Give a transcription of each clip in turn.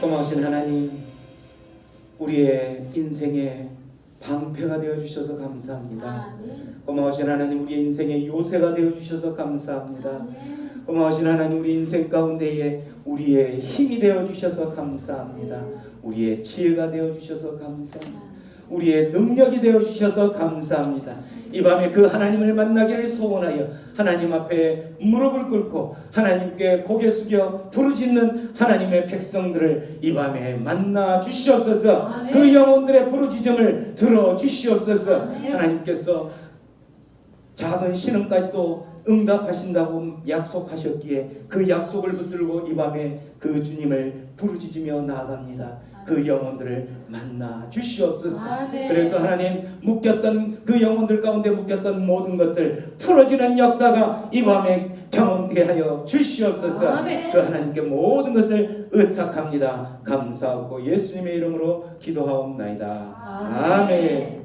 고마우신 하나님, 우리의 인생의 방패가 되어주셔서 감사합니다. 고마우신 하나님, 우리의 인생의 요새가 되어주셔서 감사합니다. 고마우신 하나님, 우리 인생 가운데에 우리의 힘이 되어주셔서 감사합니다. 우리의 지혜가 되어주셔서 감사합니다. 우리의 능력이 되어주셔서 감사합니다. 이 밤에 그 하나님을 만나기를 소원하여 하나님 앞에 무릎을 꿇고 하나님께 고개 숙여 부르짖는 하나님의 백성들을 이 밤에 만나 주시옵소서. 아멘. 그 영혼들의 부르짖음을 들어 주시옵소서. 아멘. 하나님께서 작은 신음까지도 응답하신다고 약속하셨기에 그 약속을 붙들고 이 밤에 그 주님을 부르짖으며 나아갑니다. 그 영혼들을 만나 주시옵소서. 아멘. 그래서 하나님, 묶였던 그 영혼들 가운데 묶였던 모든 것들 풀어지는 역사가 이 밤에 경험되게 하여 주시옵소서. 아멘. 그 하나님께 모든 것을 의탁합니다. 감사하고 예수님의 이름으로 기도하옵나이다. 아멘.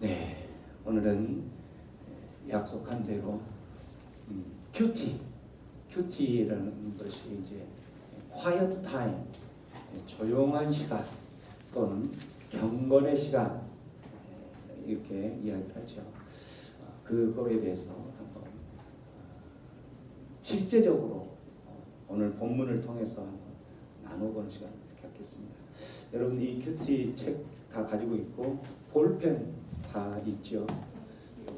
네, 오늘은 약속한 대로 큐티라는 것이 이제 quiet time, 조용한 시간 또는 경건의 시간, 이렇게 이야기를 하죠. 그거에 대해서 한번 실제적으로 오늘 본문을 통해서 한번 나눠보는 시간을 갖겠습니다. 여러분, 이 큐티 책 다 가지고 있고 볼펜 다 있죠.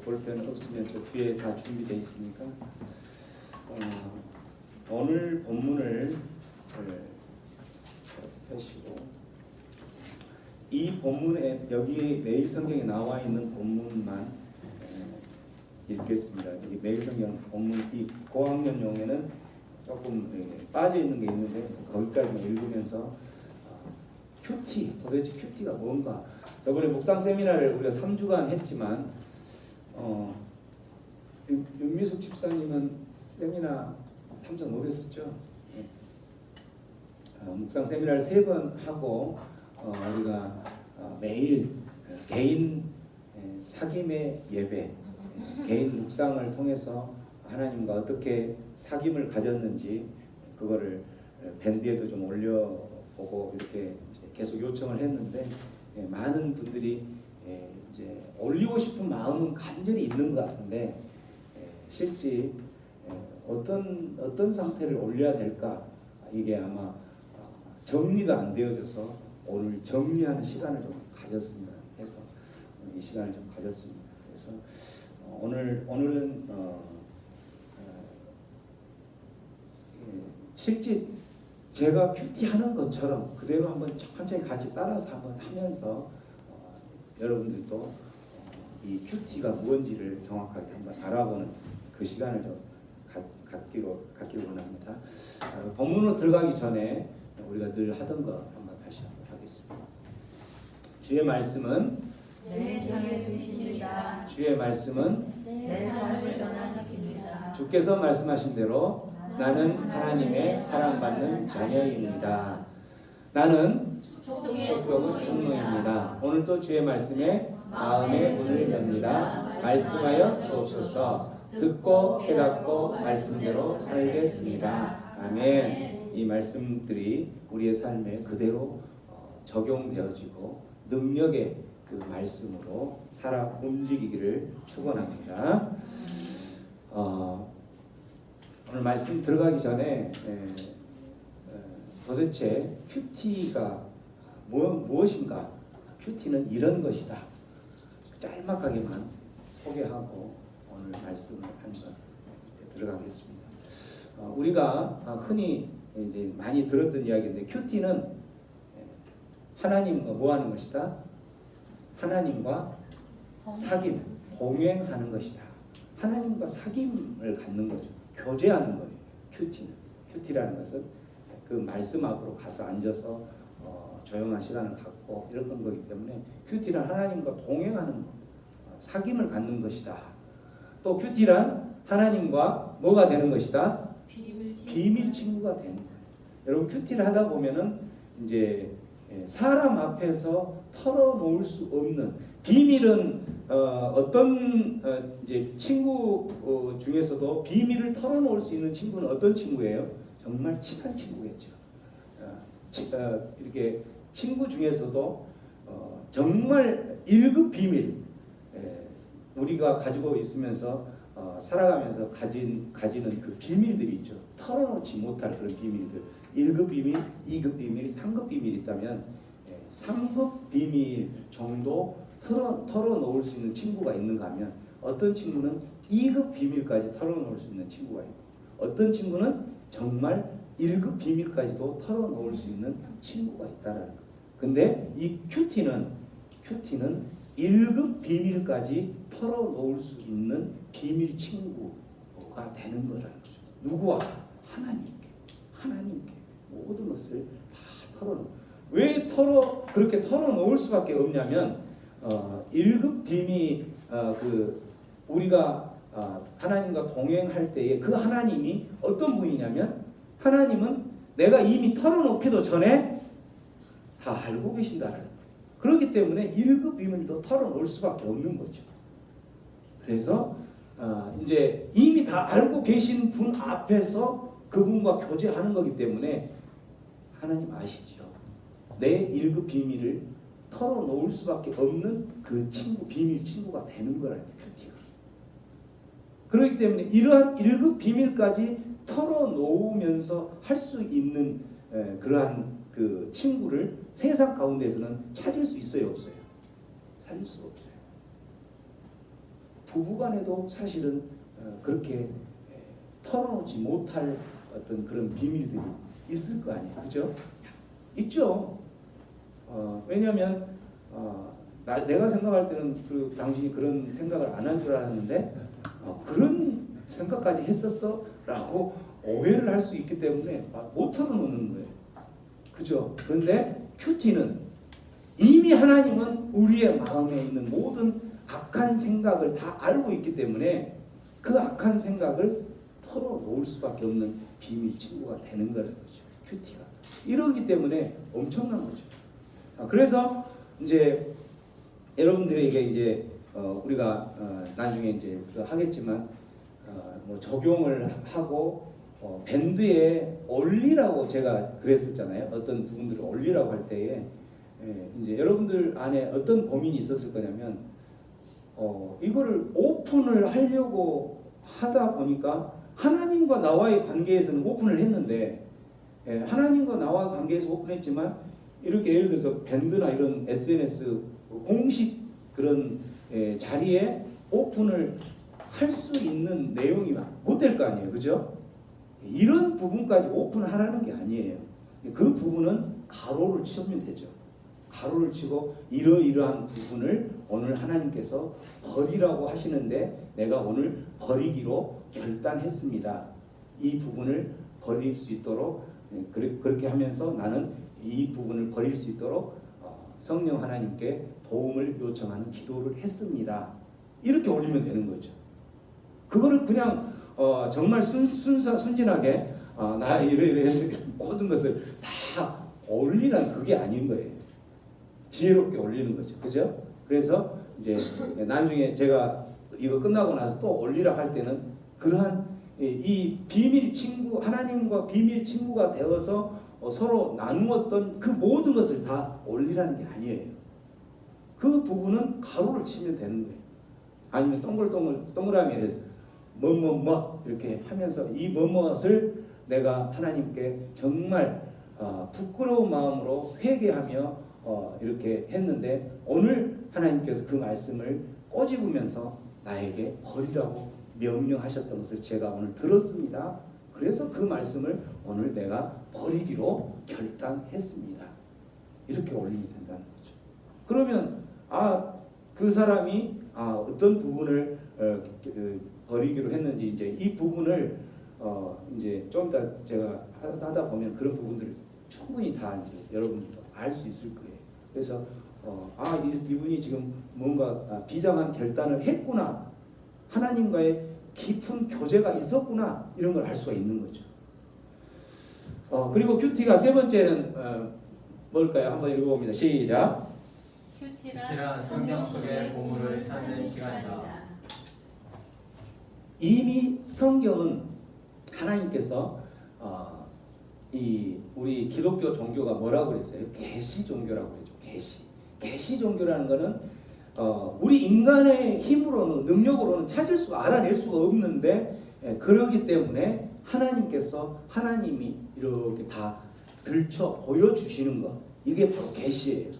볼펜 없으면 저 뒤에 다 준비되어 있으니까 오늘 본문을 펴시고 이 본문에 여기 매일 성경에 나와 있는 본문만 읽겠습니다. 이 매일 성경 본문 이 고학년용에는 조금 빠져 있는 게 있는데 거기까지 읽으면서 도대체 큐티가 뭔가. 이번에 묵상 세미나를 우리가 3주간 했지만 윤미숙 집사님은 세미나 참석 못했었죠. 묵상 세미나를 3번 하고 우리가 매일 개인 사귐의 예배, 개인 묵상을 통해서 하나님과 어떻게 사귐을 가졌는지 그거를 밴드에도 좀 올려보고 이렇게 계속 요청을 했는데 많은 분들이 이제 올리고 싶은 마음은 간절히 있는 것 같은데 실제 어떤 상태를 올려야 될까, 이게 아마 정리가 안 되어져서 오늘 정리하는 시간을 좀 가졌습니다. 해서 이 시간을 좀 가졌습니다. 그래서 오늘은 실제 제가 큐티 하는 것처럼 그대로 한번 천천히 같이 따라서 한번 하면서 여러분들도 이 큐티가 무엇인지를 정확하게 한번 알아보는 그 시간을 좀 갖기를 원합니다. 본문으로 들어가기 전에 우리가 늘 하던 거 한번 다시 한번 하겠습니다. 주의 말씀은 내 삶의 빛입니다. 주의 말씀은 내 삶을 변화시킵니다. 주께서 말씀하신 대로 나는 하나님의 사랑받는 자녀입니다. 나는 촉독의 통로입니다. 오늘도 주의 말씀에 마음의 문을 엽니다. 말씀하여 주옵소서. 듣고 깨닫고 말씀대로 살겠습니다. 아멘. 이 말씀들이 우리의 삶에 그대로 적용되어지고 능력의 그 말씀으로 살아 움직이기를 축원합니다. 오늘 말씀 들어가기 전에 도대체 큐티가 무엇인가? 큐티는 이런 것이다. 짤막하게만 소개하고 오늘 말씀을 한번 들어가겠습니다. 우리가 흔히 이제 많이 들었던 이야기인데 큐티는 하나님과 뭐 하는 것이다? 하나님과 사귐, 동행하는 것이다. 하나님과 사귐을 갖는 거죠. 교제하는 거예요. 큐티라는 것은 그 말씀 앞으로 가서 앉아서 조용한 시간을 갖고 이런 거기 때문에 큐티란 하나님과 동행하는 것, 사귐을 갖는 것이다. 또 큐티란 하나님과 뭐가 되는 것이다? 비밀 친구가 되는 거예요. 여러분 큐티를 하다 보면은 이제 사람 앞에서 털어놓을 수 없는 비밀은 어떤 이제 친구 중에서도 비밀을 털어놓을 수 있는 친구는 어떤 친구예요? 정말 친한 친구겠죠. 이렇게 친구 중에서도 정말 1급 비밀, 우리가 가지고 있으면서 살아가면서 가지는 그 비밀들이 있죠. 털어놓지 못할 그런 비밀들. 1급 비밀, 2급 비밀, 3급 비밀이 있다면 3급 비밀 정도 털어놓을 수 있는 친구가 있는가 하면 어떤 친구는 2급 비밀까지 털어놓을 수 있는 친구가 있고 어떤 친구는 정말 1급 비밀까지도 털어놓을 수 있는 친구가 있다라는 거. 근데 이 큐티는 1급 비밀까지 털어놓을 수 있는 비밀 친구가 되는 거라는 거죠. 누구와? 하나님께 모든 것을 다 털어놓고. 왜 그렇게 털어놓을 수밖에 없냐면 1급 비밀 우리가 하나님과 동행할 때에 그 하나님이 어떤 분이냐면 하나님은 내가 이미 털어놓기도 전에 다 알고 계신다는 거예요. 그렇기 때문에 1급 비밀도 털어놓을 수밖에 없는 거죠. 그래서 이제 이미 다 알고 계신 분 앞에서 그분과 교제하는 거기 때문에 하나님 아시죠? 내 1급 비밀을 털어놓을 수밖에 없는 그 친구, 비밀 친구가 되는 거라는 큐티가. 그렇기 때문에 이러한 1급 비밀까지 털어놓으면서 할 수 있는 그러한 그 친구를 세상 가운데서는 찾을 수 있어요, 없어요? 찾을 수 없어요. 부부간에도 사실은 그렇게 털어놓지 못할 어떤 그런 비밀들이 있을 거 아니에요, 그죠? 있죠. 왜냐하면 내가 생각할 때는 그 당신이 그런 생각을 안 한 줄 알았는데 그런 생각까지 했었어? 라고 오해를 할 수 있기 때문에 못 털어놓는 거예요. 그죠? 그런데 큐티는 이미 하나님은 우리의 마음에 있는 모든 악한 생각을 다 알고 있기 때문에 그 악한 생각을 털어놓을 수밖에 없는 비밀 친구가 되는 거라는 거죠. 큐티가. 이러기 때문에 엄청난 거죠. 그래서 이제 여러분들에게 이제 우리가 나중에 이제 하겠지만 뭐 적용을 하고 밴드에 올리라고 제가 그랬었잖아요. 어떤 분들을 올리라고 할 때에 이제 여러분들 안에 어떤 고민이 있었을 거냐면 이거를 오픈을 하려고 하다 보니까 하나님과 나와의 관계에서는 오픈을 했는데 하나님과 나와 관계에서 오픈했지만 이렇게 예를 들어서 밴드나 이런 SNS 공식 그런 자리에 오픈을 할 수 있는 내용이 못 될 거 아니에요, 그죠? 이런 부분까지 오픈하라는 게 아니에요. 그 부분은 가로를 치면 되죠. 가로를 치고 이러이러한 부분을 오늘 하나님께서 버리라고 하시는데 내가 오늘 버리기로 결단했습니다. 이 부분을 버릴 수 있도록 그렇게 하면서 나는 이 부분을 버릴 수 있도록 성령 하나님께 도움을 요청하는 기도를 했습니다. 이렇게 올리면 되는 거죠. 그거를 그냥 정말 순진하게 나 이래 해서 모든 것을 다 올리란 그게 아닌 거예요. 지혜롭게 올리는 거죠. 그죠? 그래서 이제 나중에 제가 이거 끝나고 나서 또 올리라 할 때는 그러한 이 비밀 친구, 하나님과 비밀 친구가 되어서 서로 나누었던 그 모든 것을 다 올리라는 게 아니에요. 그 부분은 가로를 치면 되는 거예요. 아니면 동그라미에 뭐뭐뭐 이렇게 하면서 이 뭐뭐를 내가 하나님께 정말 부끄러운 마음으로 회개하며 이렇게 했는데 오늘 하나님께서 그 말씀을 꼬집으면서 나에게 버리라고 명령하셨던 것을 제가 오늘 들었습니다. 그래서 그 말씀을 오늘 내가 버리기로 결단했습니다. 이렇게 올리면 된다는 거죠. 그러면 그 사람이 어떤 부분을 버리기로 했는지 이제 이 부분을 이제 좀 이따 제가 하다 보면 그런 부분들을 충분히 다 이제 여러분도 알 수 있을 거예요. 그래서 이분이 지금 뭔가 비장한 결단을 했구나, 하나님과의 깊은 교제가 있었구나, 이런 걸 알 수가 있는 거죠. 그리고 큐티가 세 번째는 뭘까요? 한번 읽어봅니다. 시작. 큐티란 성경 속의 보물을 찾는 시간이다. 이미 성경은 하나님께서 우리 기독교 종교가 뭐라고 그랬어요? 계시 종교라고 그러죠. 계시 종교라는 거는 우리 인간의 힘으로는 능력으로는 찾을 수가 알아낼 수가 없는데 그러기 때문에 하나님이 이렇게 다 들춰 보여주시는 것, 이게 바로 계시예요.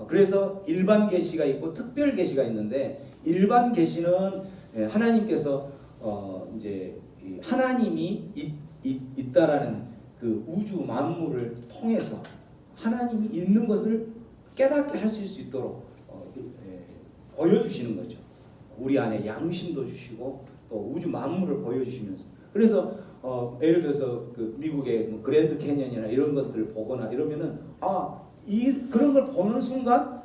그래서 일반 계시가 있고 특별 계시가 있는데, 일반 계시는 하나님께서 이제 하나님이 있다라는 그 우주 만물을 통해서 하나님이 있는 것을 깨닫게 하실 수 있도록 보여주시는 거죠. 우리 안에 양심도 주시고 또 우주 만물을 보여주시면서, 그래서 예를 들어서 그 미국의 뭐 그랜드 캐년이나 이런 것들을 보거나 이러면은 그런 걸 보는 순간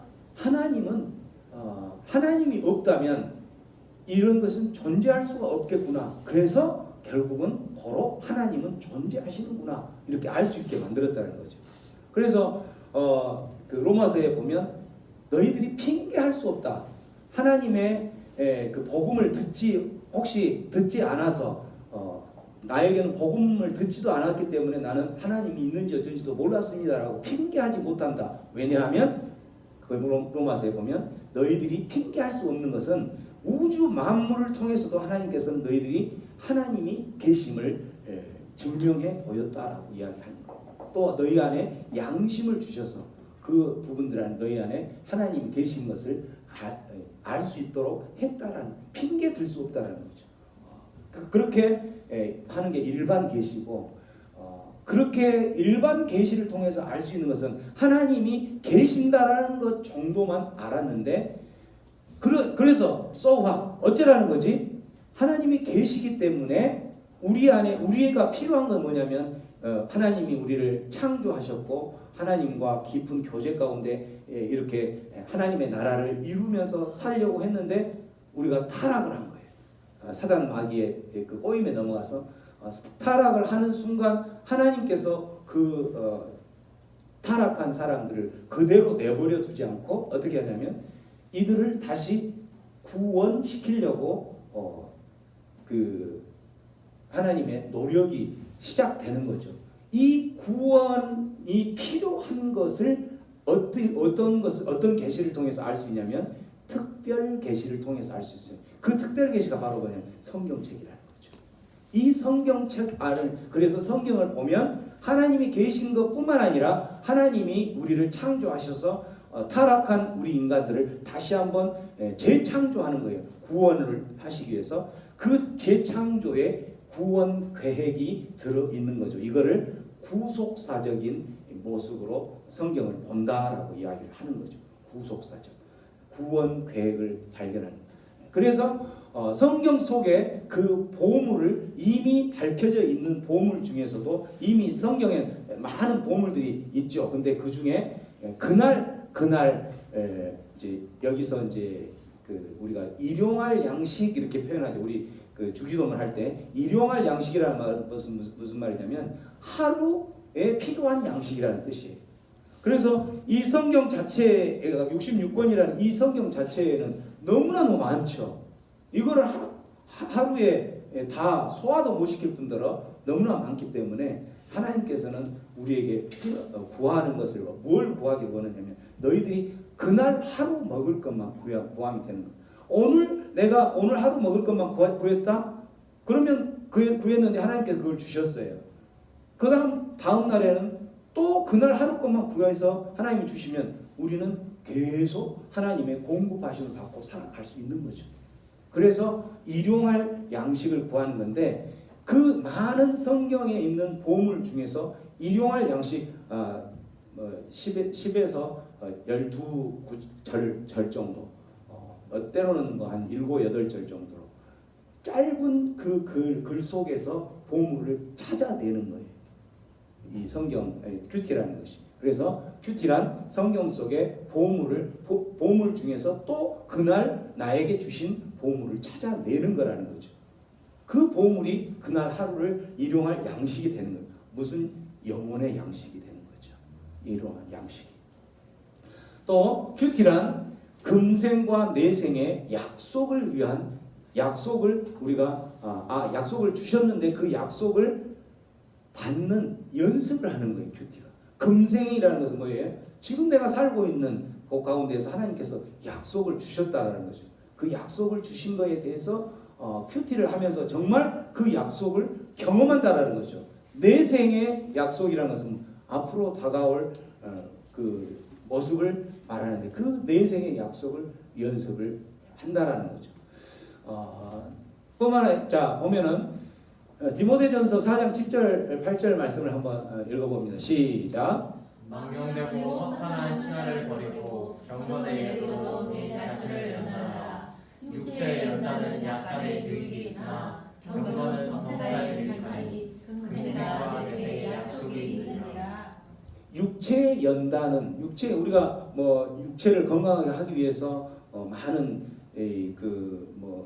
하나님이 없다면 이런 것은 존재할 수가 없겠구나. 그래서 결국은 바로 하나님은 존재하시는구나, 이렇게 알 수 있게 만들었다는 거죠. 그래서 그 로마서에 보면 너희들이 핑계할 수 없다. 하나님의 그 복음을 혹시 듣지 않아서 나에게는 복음을 듣지도 않았기 때문에 나는 하나님이 있는지 어쩐지도 몰랐습니다라고 핑계하지 못한다. 왜냐하면 그 로마서에 보면 너희들이 핑계할 수 없는 것은 우주 만물을 통해서도 하나님께서는 너희들이 하나님이 계심을 증명해 보였다라고 이야기하는 거예요. 또 너희 안에 양심을 주셔서 그 부분들 안에 너희 안에 하나님이 계신 것을 알 수 있도록 했다라는, 핑계 들 수 없다라는 거죠. 그렇게 하는 게 일반 계시고, 그렇게 일반 계시를 통해서 알 수 있는 것은 하나님이 계신다라는 것 정도만 알았는데, 그래서 so what? 어쩌라는 거지? 하나님이 계시기 때문에 우리가 필요한 건 뭐냐면 하나님이 우리를 창조하셨고 하나님과 깊은 교제 가운데 이렇게 하나님의 나라를 이루면서 살려고 했는데 우리가 타락을 한 거예요. 사단 마귀의 그 꼬임에 넘어가서 타락을 하는 순간 하나님께서 그 타락한 사람들을 그대로 내버려 두지 않고 어떻게 하냐면 이들을 다시 구원시키려고 그 하나님의 노력이 시작되는 거죠. 이 구원이 필요한 것을 어떤 계시를 통해서 알 수 있냐면 특별 계시를 통해서 알 수 있어요. 그 특별 계시가 바로 뭐냐면 성경책이라는 거죠. 이 성경책 안을, 그래서 성경을 보면 하나님이 계신 것뿐만 아니라 하나님이 우리를 창조하셔서 타락한 우리 인간들을 다시 한번 재창조하는 거예요. 구원을 하시기 위해서 그 재창조의 구원 계획이 들어있는 거죠. 이거를 구속사적인 모습으로 성경을 본다라고 이야기를 하는 거죠. 구속사적 구원 계획을 발견하는 거예요. 그래서 성경 속에 그 보물을, 이미 밝혀져 있는 보물 중에서도 이미 성경에 많은 보물들이 있죠. 근데 그 중에 그날 이제 여기서 이제 그 우리가 일용할 양식 이렇게 표현하죠. 우리 그 주기도문 할 때 일용할 양식이라는 말은 무슨 말이냐면 하루에 필요한 양식이라는 뜻이에요. 그래서 이 성경 자체가 66권이라는 이 성경 자체에는 너무나 많죠. 이거를 하루에 다 소화도 못 시킬 뿐더러 너무나 많기 때문에 하나님께서는 우리에게 구하는 것을 뭘 구하기 원하냐면 너희들이 그날 하루 먹을 것만 구함이 되는 거예요. 오늘 하루 먹을 것만 구했다? 그러면 구했는데 하나님께서 그걸 주셨어요. 그 다음 날에는 또 그날 하루 것만 구해서 하나님이 주시면 우리는 계속 하나님의 공급하심을 받고 살아갈 수 있는 거죠. 그래서 일용할 양식을 구하는 건데 그 많은 성경에 있는 보물 중에서 일용할 양식 10에서 12절 정도, 때로는 한 7, 8절 정도로 짧은 그 글 속에서 보물을 찾아내는 거예요. 이 성경 큐티라는 것이. 그래서 큐티란 성경 속의 보물 중에서 또 그날 나에게 주신 보물을 찾아내는 거라는 거죠. 그 보물이 그날 하루를 일용할 양식이 되는 거예요. 무슨 영혼의 양식이 되는 거죠. 일용할 양식이. 또 큐티란 금생과 내생의 약속을 위한, 약속을 우리가 약속을 주셨는데 그 약속을 받는 연습을 하는 거예요. 큐티가. 금생이라는 것은 뭐예요? 지금 내가 살고 있는 그 가운데서 하나님께서 약속을 주셨다라는 거죠. 그 약속을 주신 거에 대해서 큐티를 하면서 정말 그 약속을 경험한다라는 거죠. 내 생의 약속이라는 것은 앞으로 다가올 그 모습을 말하는데 그 내 생의 약속을 연습을 한다라는 거죠. 자 보면은 디모데전서 4장 7절 8절 말씀을 한번 읽어봅니다. 시작. 망령되고 허탄한 시간을 버리고 경건에 이르도록 내 자신을 연단하라. 육체의 연단은 약간의 유익이 있으나 경건은 범사에 유익하니 금생과 내생의 약속이 있느니라. 육체의 연단은 우리가 뭐 육체를 건강하게 하기 위해서 많은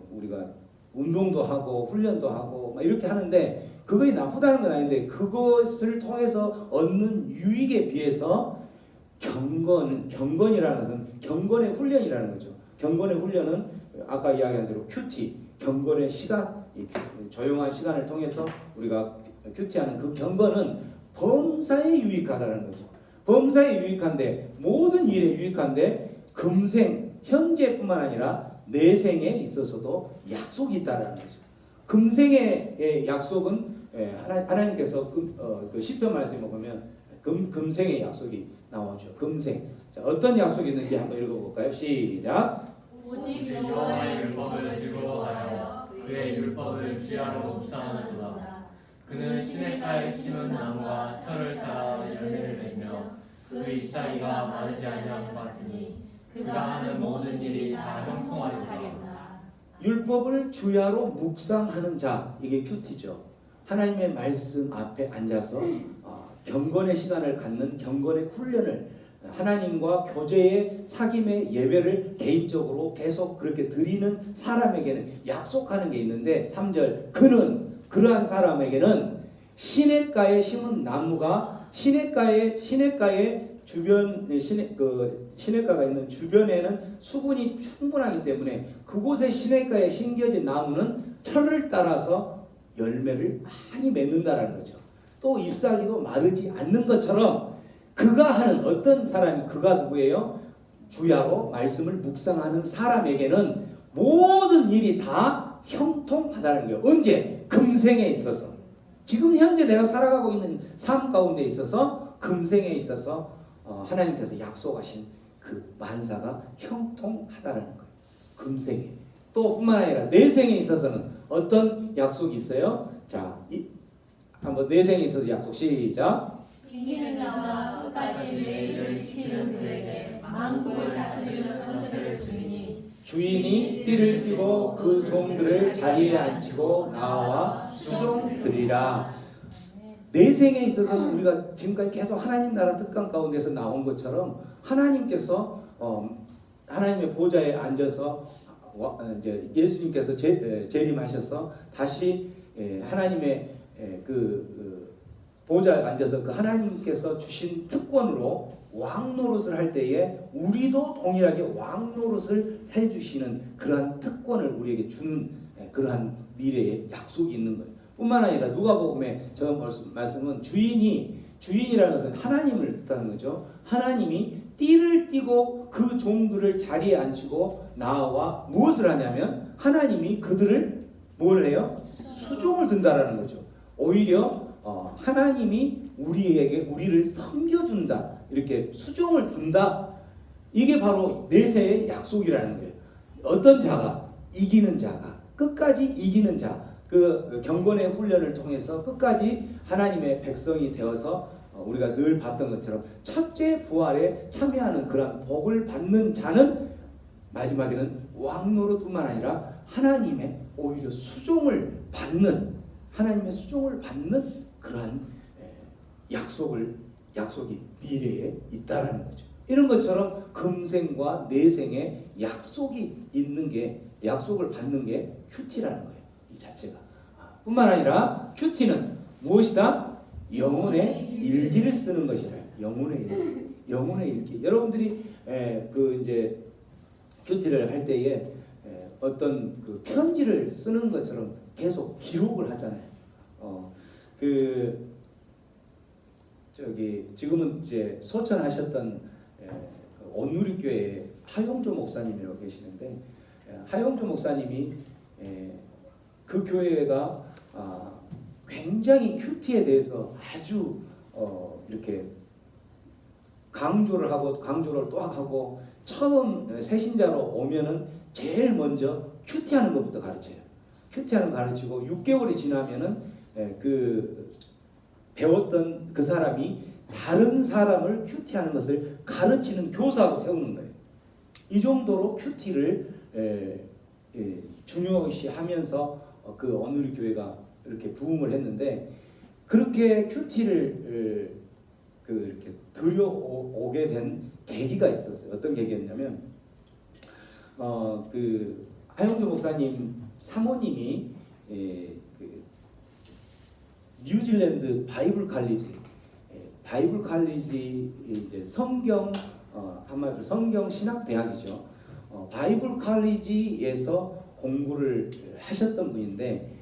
우리가 운동도 하고 훈련도 하고 막 이렇게 하는데 그것이 나쁘다는 건 아닌데 그것을 통해서 얻는 유익에 비해서 경건이라는 것은 경건의 훈련이라는 거죠. 경건의 훈련은 아까 이야기한 대로 큐티, 경건의 시간, 조용한 시간을 통해서 우리가 큐티하는 그 경건은 범사에 유익하다는 거죠. 범사에 유익한데 모든 일에 유익한데 금생 현재뿐만 아니라 내생에 있어서도 약속이 있다라는 거죠. 금생의 약속은 하나님께서 그 시편 말씀에 보면 금생의 약속이 나오죠. 금생. 자, 어떤 약속이 있는지 한번 읽어볼까요? 시작. 오직 여호와의 율법을 즐거워하여 그의 율법을 주야로 묵상하는도다. 그는 시냇가에 심은 나무와 철을 따라 열매를 맺며 그 잎사귀가 마르지 아니한 것 같으니 그가 하는 모든 일이 다 형통하리로다. 율법을 주야로 묵상하는 자, 이게 큐티죠. 하나님의 말씀 앞에 앉아서 경건의 시간을 갖는 경건의 훈련을 하나님과 교제의 사귐의 예배를 개인적으로 계속 그렇게 드리는 사람에게는 약속하는 게 있는데 3절 그는 그러한 사람에게는 시냇가에 심은 나무가 시냇가의 주변 시냇가가 있는 주변에는 수분이 충분하기 때문에 그곳에 시냇가에 심겨진 나무는 철을 따라서 열매를 많이 맺는다라는 거죠. 또 잎사귀도 마르지 않는 것처럼 그가 하는 어떤 사람이 그가 누구예요? 주야로 말씀을 묵상하는 사람에게는 모든 일이 다 형통하다는 거예요. 언제? 금생에 있어서. 지금 현재 내가 살아가고 있는 삶 가운데 있어서 금생에 있어서 하나님께서 약속하신 그 만사가 형통하다는 거예요. 금생에. 또 뿐만 아니라 내생에 있어서는 어떤 약속이 있어요? 자, 한번 내생에 있어서 약속 시작. 이기는 자와 끝까지 내 일을 지키는 그에게 만국을 다스리는 권세를 주니 주인이 띠를 띠고 그 종들을 자리에 앉히고 나와 수종드리라. 내생에 있어서는 우리가 지금까지 계속 하나님 나라 특강 가운데서 나온 것처럼 하나님께서 하나님의 보좌에 앉아서 이제 예수님께서 재림하셔서 다시 하나님의 그 보좌에 앉아서 그 하나님께서 주신 특권으로 왕 노릇을 할 때에 우리도 동일하게 왕 노릇을 해주시는 그러한 특권을 우리에게 주는 그러한 미래의 약속이 있는 거예요. 뿐만 아니라 누가복음에 저 말씀은 주인이라는 것은 하나님을 뜻하는 거죠. 하나님이 띠를 띠고 그 종들을 자리에 앉히고 나와 무엇을 하냐면 하나님이 그들을 뭘 해요? 수종을 둔다라는 거죠. 오히려 하나님이 우리를 섬겨준다. 이렇게 수종을 둔다. 이게 바로 내세의 약속이라는 거예요. 어떤 자가? 이기는 자가. 끝까지 이기는 자. 그 경건의 훈련을 통해서 끝까지 하나님의 백성이 되어서 우리가 늘 봤던 것처럼 첫째 부활에 참여하는 그런 복을 받는 자는 마지막에는 왕노릇뿐만 아니라 하나님의 오히려 하나님의 수종을 받는 그러한 약속이 미래에 있다라는 거죠. 이런 것처럼 금생과 내생에 약속이 있는 게 약속을 받는 게 큐티라는 거예요. 이 자체가. 뿐만 아니라 큐티는 무엇이다? 영혼의 일기를 쓰는 것이다. 영혼의 일기. 여러분들이 그 이제 큐티를 할 때에 어떤 그 편지를 쓰는 것처럼 계속 기록을 하잖아요. 저기 지금은 이제 소천하셨던 그 온누리교회 하용조 목사님이라고 계시는데 하용조 목사님이 그 교회가 굉장히 큐티에 대해서 아주 이렇게 강조를 또 하고 처음 새신자로 오면은 제일 먼저 큐티하는 것부터 가르쳐요. 큐티하는 거 가르치고 6개월이 지나면은 그 배웠던 그 사람이 다른 사람을 큐티하는 것을 가르치는 교사로 세우는 거예요. 이 정도로 큐티를 중요시하면서 그 온누리 교회가 이렇게 부흥을 했는데 그렇게 큐티를 이렇게 들여오게 된 계기가 있었어요. 어떤 계기였냐면 그 하용조 목사님 사모님이 그 뉴질랜드 바이블 칼리지 이제 성경 한마디로 성경 신학 대학이죠. 바이블 칼리지에서 공부를 하셨던 분인데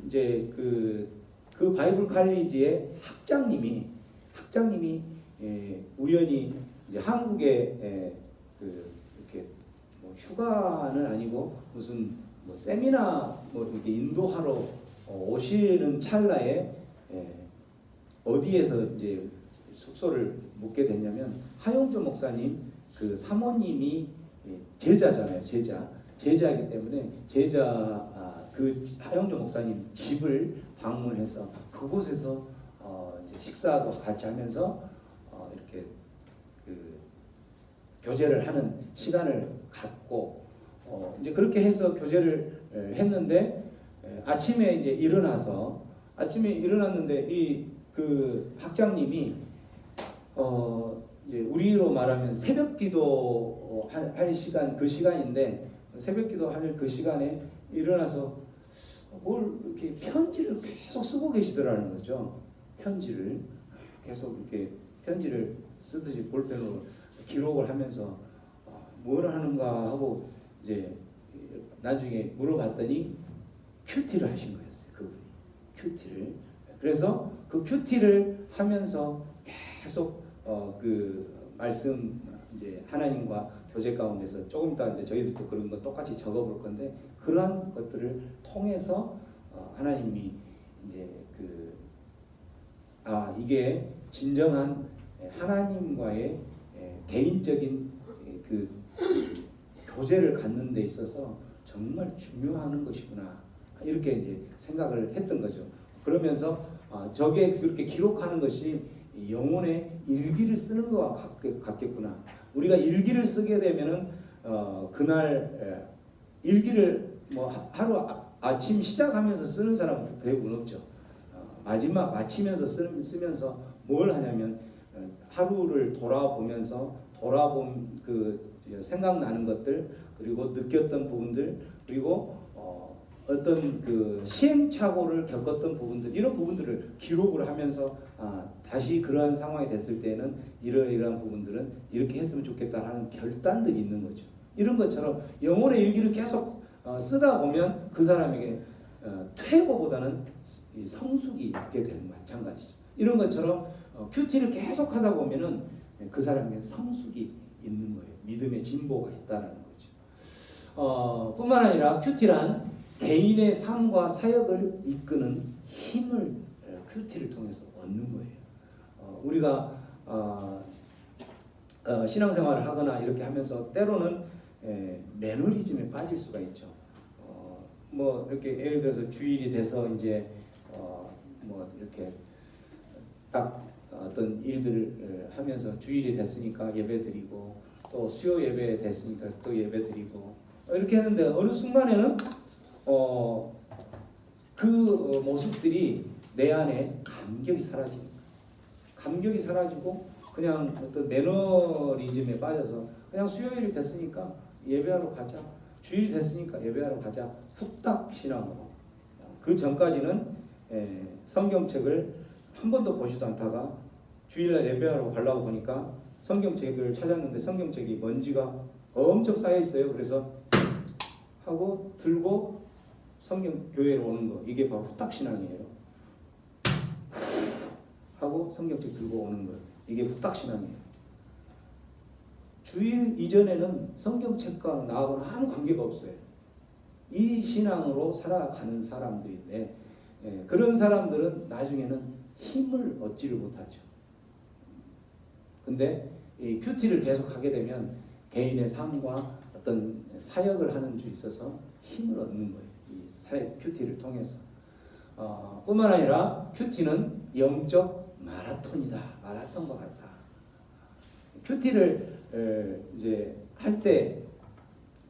이제 그 바이블 칼리지의 학장님이 우연히 이제 한국에 이렇게 뭐 휴가는 아니고 무슨 뭐 세미나 뭐 이렇게 인도하러 오시는 찰나에 어디에서 이제 숙소를 묵게 됐냐면 하용조 목사님 그 사모님이 제자잖아요. 제자이기 때문에 그 하용조 목사님 집을 방문해서 그곳에서 이제 식사도 같이 하면서 이렇게 그 교제를 하는 시간을 갖고 이제 그렇게 해서 교제를 했는데 아침에 이제 일어났는데 이 그 학장님이 이제 우리로 말하면 새벽기도 할 시간 그 시간인데 새벽기도 할 그 시간에 일어나서 뭘 이렇게 편지를 계속 쓰고 계시더라는 거죠. 편지를 계속 이렇게 편지를 쓰듯이 볼펜으로 기록을 하면서 뭘 하는가 하고 이제 나중에 물어봤더니 큐티를 하신 거였어요. 그분이 큐티를. 그래서 그 큐티를 하면서 계속 그 말씀 이제 하나님과 교제 가운데서 조금 이따 이제 저희들도 그런 거 똑같이 적어볼 건데 그러한 것들을 통해서 하나님이 이제 이게 진정한 하나님과의 개인적인 그 교제를 갖는 데 있어서 정말 중요한 것이구나 이렇게 이제 생각을 했던 거죠. 그러면서 저게 그렇게 기록하는 것이 영혼의 일기를 쓰는 것과 같겠구나. 우리가 일기를 쓰게 되면은 그날 일기를 뭐 하루 아침 시작하면서 쓰는 사람은 대부분 없죠. 마치면서 쓰면서 뭘 하냐면 하루를 돌아본 그 생각나는 것들 그리고 느꼈던 부분들 그리고 어떤 그 시행착오를 겪었던 부분들 이런 부분들을 기록을 하면서 다시 그러한 상황이 됐을 때는 이러이러한 부분들은 이렇게 했으면 좋겠다 하는 결단들이 있는 거죠. 이런 것처럼 영혼의 일기를 계속 쓰다 보면 그 사람에게 퇴보보다는 성숙이 있게 되는 마찬가지죠. 이런 것처럼 큐티를 계속 하다 보면은 그 사람에게 성숙이 있는 거예요. 믿음의 진보가 있다는 거죠. 뿐만 아니라 큐티란 개인의 삶과 사역을 이끄는 힘을 큐티를 통해서 얻는 거예요. 우리가 신앙생활을 하거나 이렇게 하면서 때로는 매너리즘에 빠질 수가 있죠. 뭐 이렇게 예를 들어서 주일이 돼서 이제 뭐 이렇게 딱 어떤 일들을 하면서 주일이 됐으니까 예배드리고 또 수요 예배 됐으니까 또 예배드리고 이렇게 했는데 어느 순간에는 그 모습들이 내 안에 감격이 사라지고 그냥 어떤 매너리즘에 빠져서 그냥 수요일이 됐으니까 예배하러 가자 주일이 됐으니까 예배하러 가자 후딱 신앙으로 그 전까지는 성경책을 한 번도 보지도 않다가 주일날 예배하러 가려고 보니까 성경책을 찾았는데 성경책이 먼지가 엄청 쌓여 있어요. 그래서 하고 들고 성경 교회로 오는 거 이게 바로 후딱 신앙이에요. 하고 성경책 들고 오는 것. 이게 후딱신앙이에요. 주일 이전에는 성경책과 나하고는 아무 관계가 없어요. 이 신앙으로 살아가는 사람들인데 그런 사람들은 나중에는 힘을 얻지를 못하죠. 근데 이 큐티를 계속 하게 되면 개인의 삶과 어떤 사역을 하는 데 있어서 힘을 얻는 거예요. 이 사역 큐티를 통해서. 뿐만 아니라 큐티는 영적 마라톤이다. 마라톤과 같다. 큐티를 이제 할 때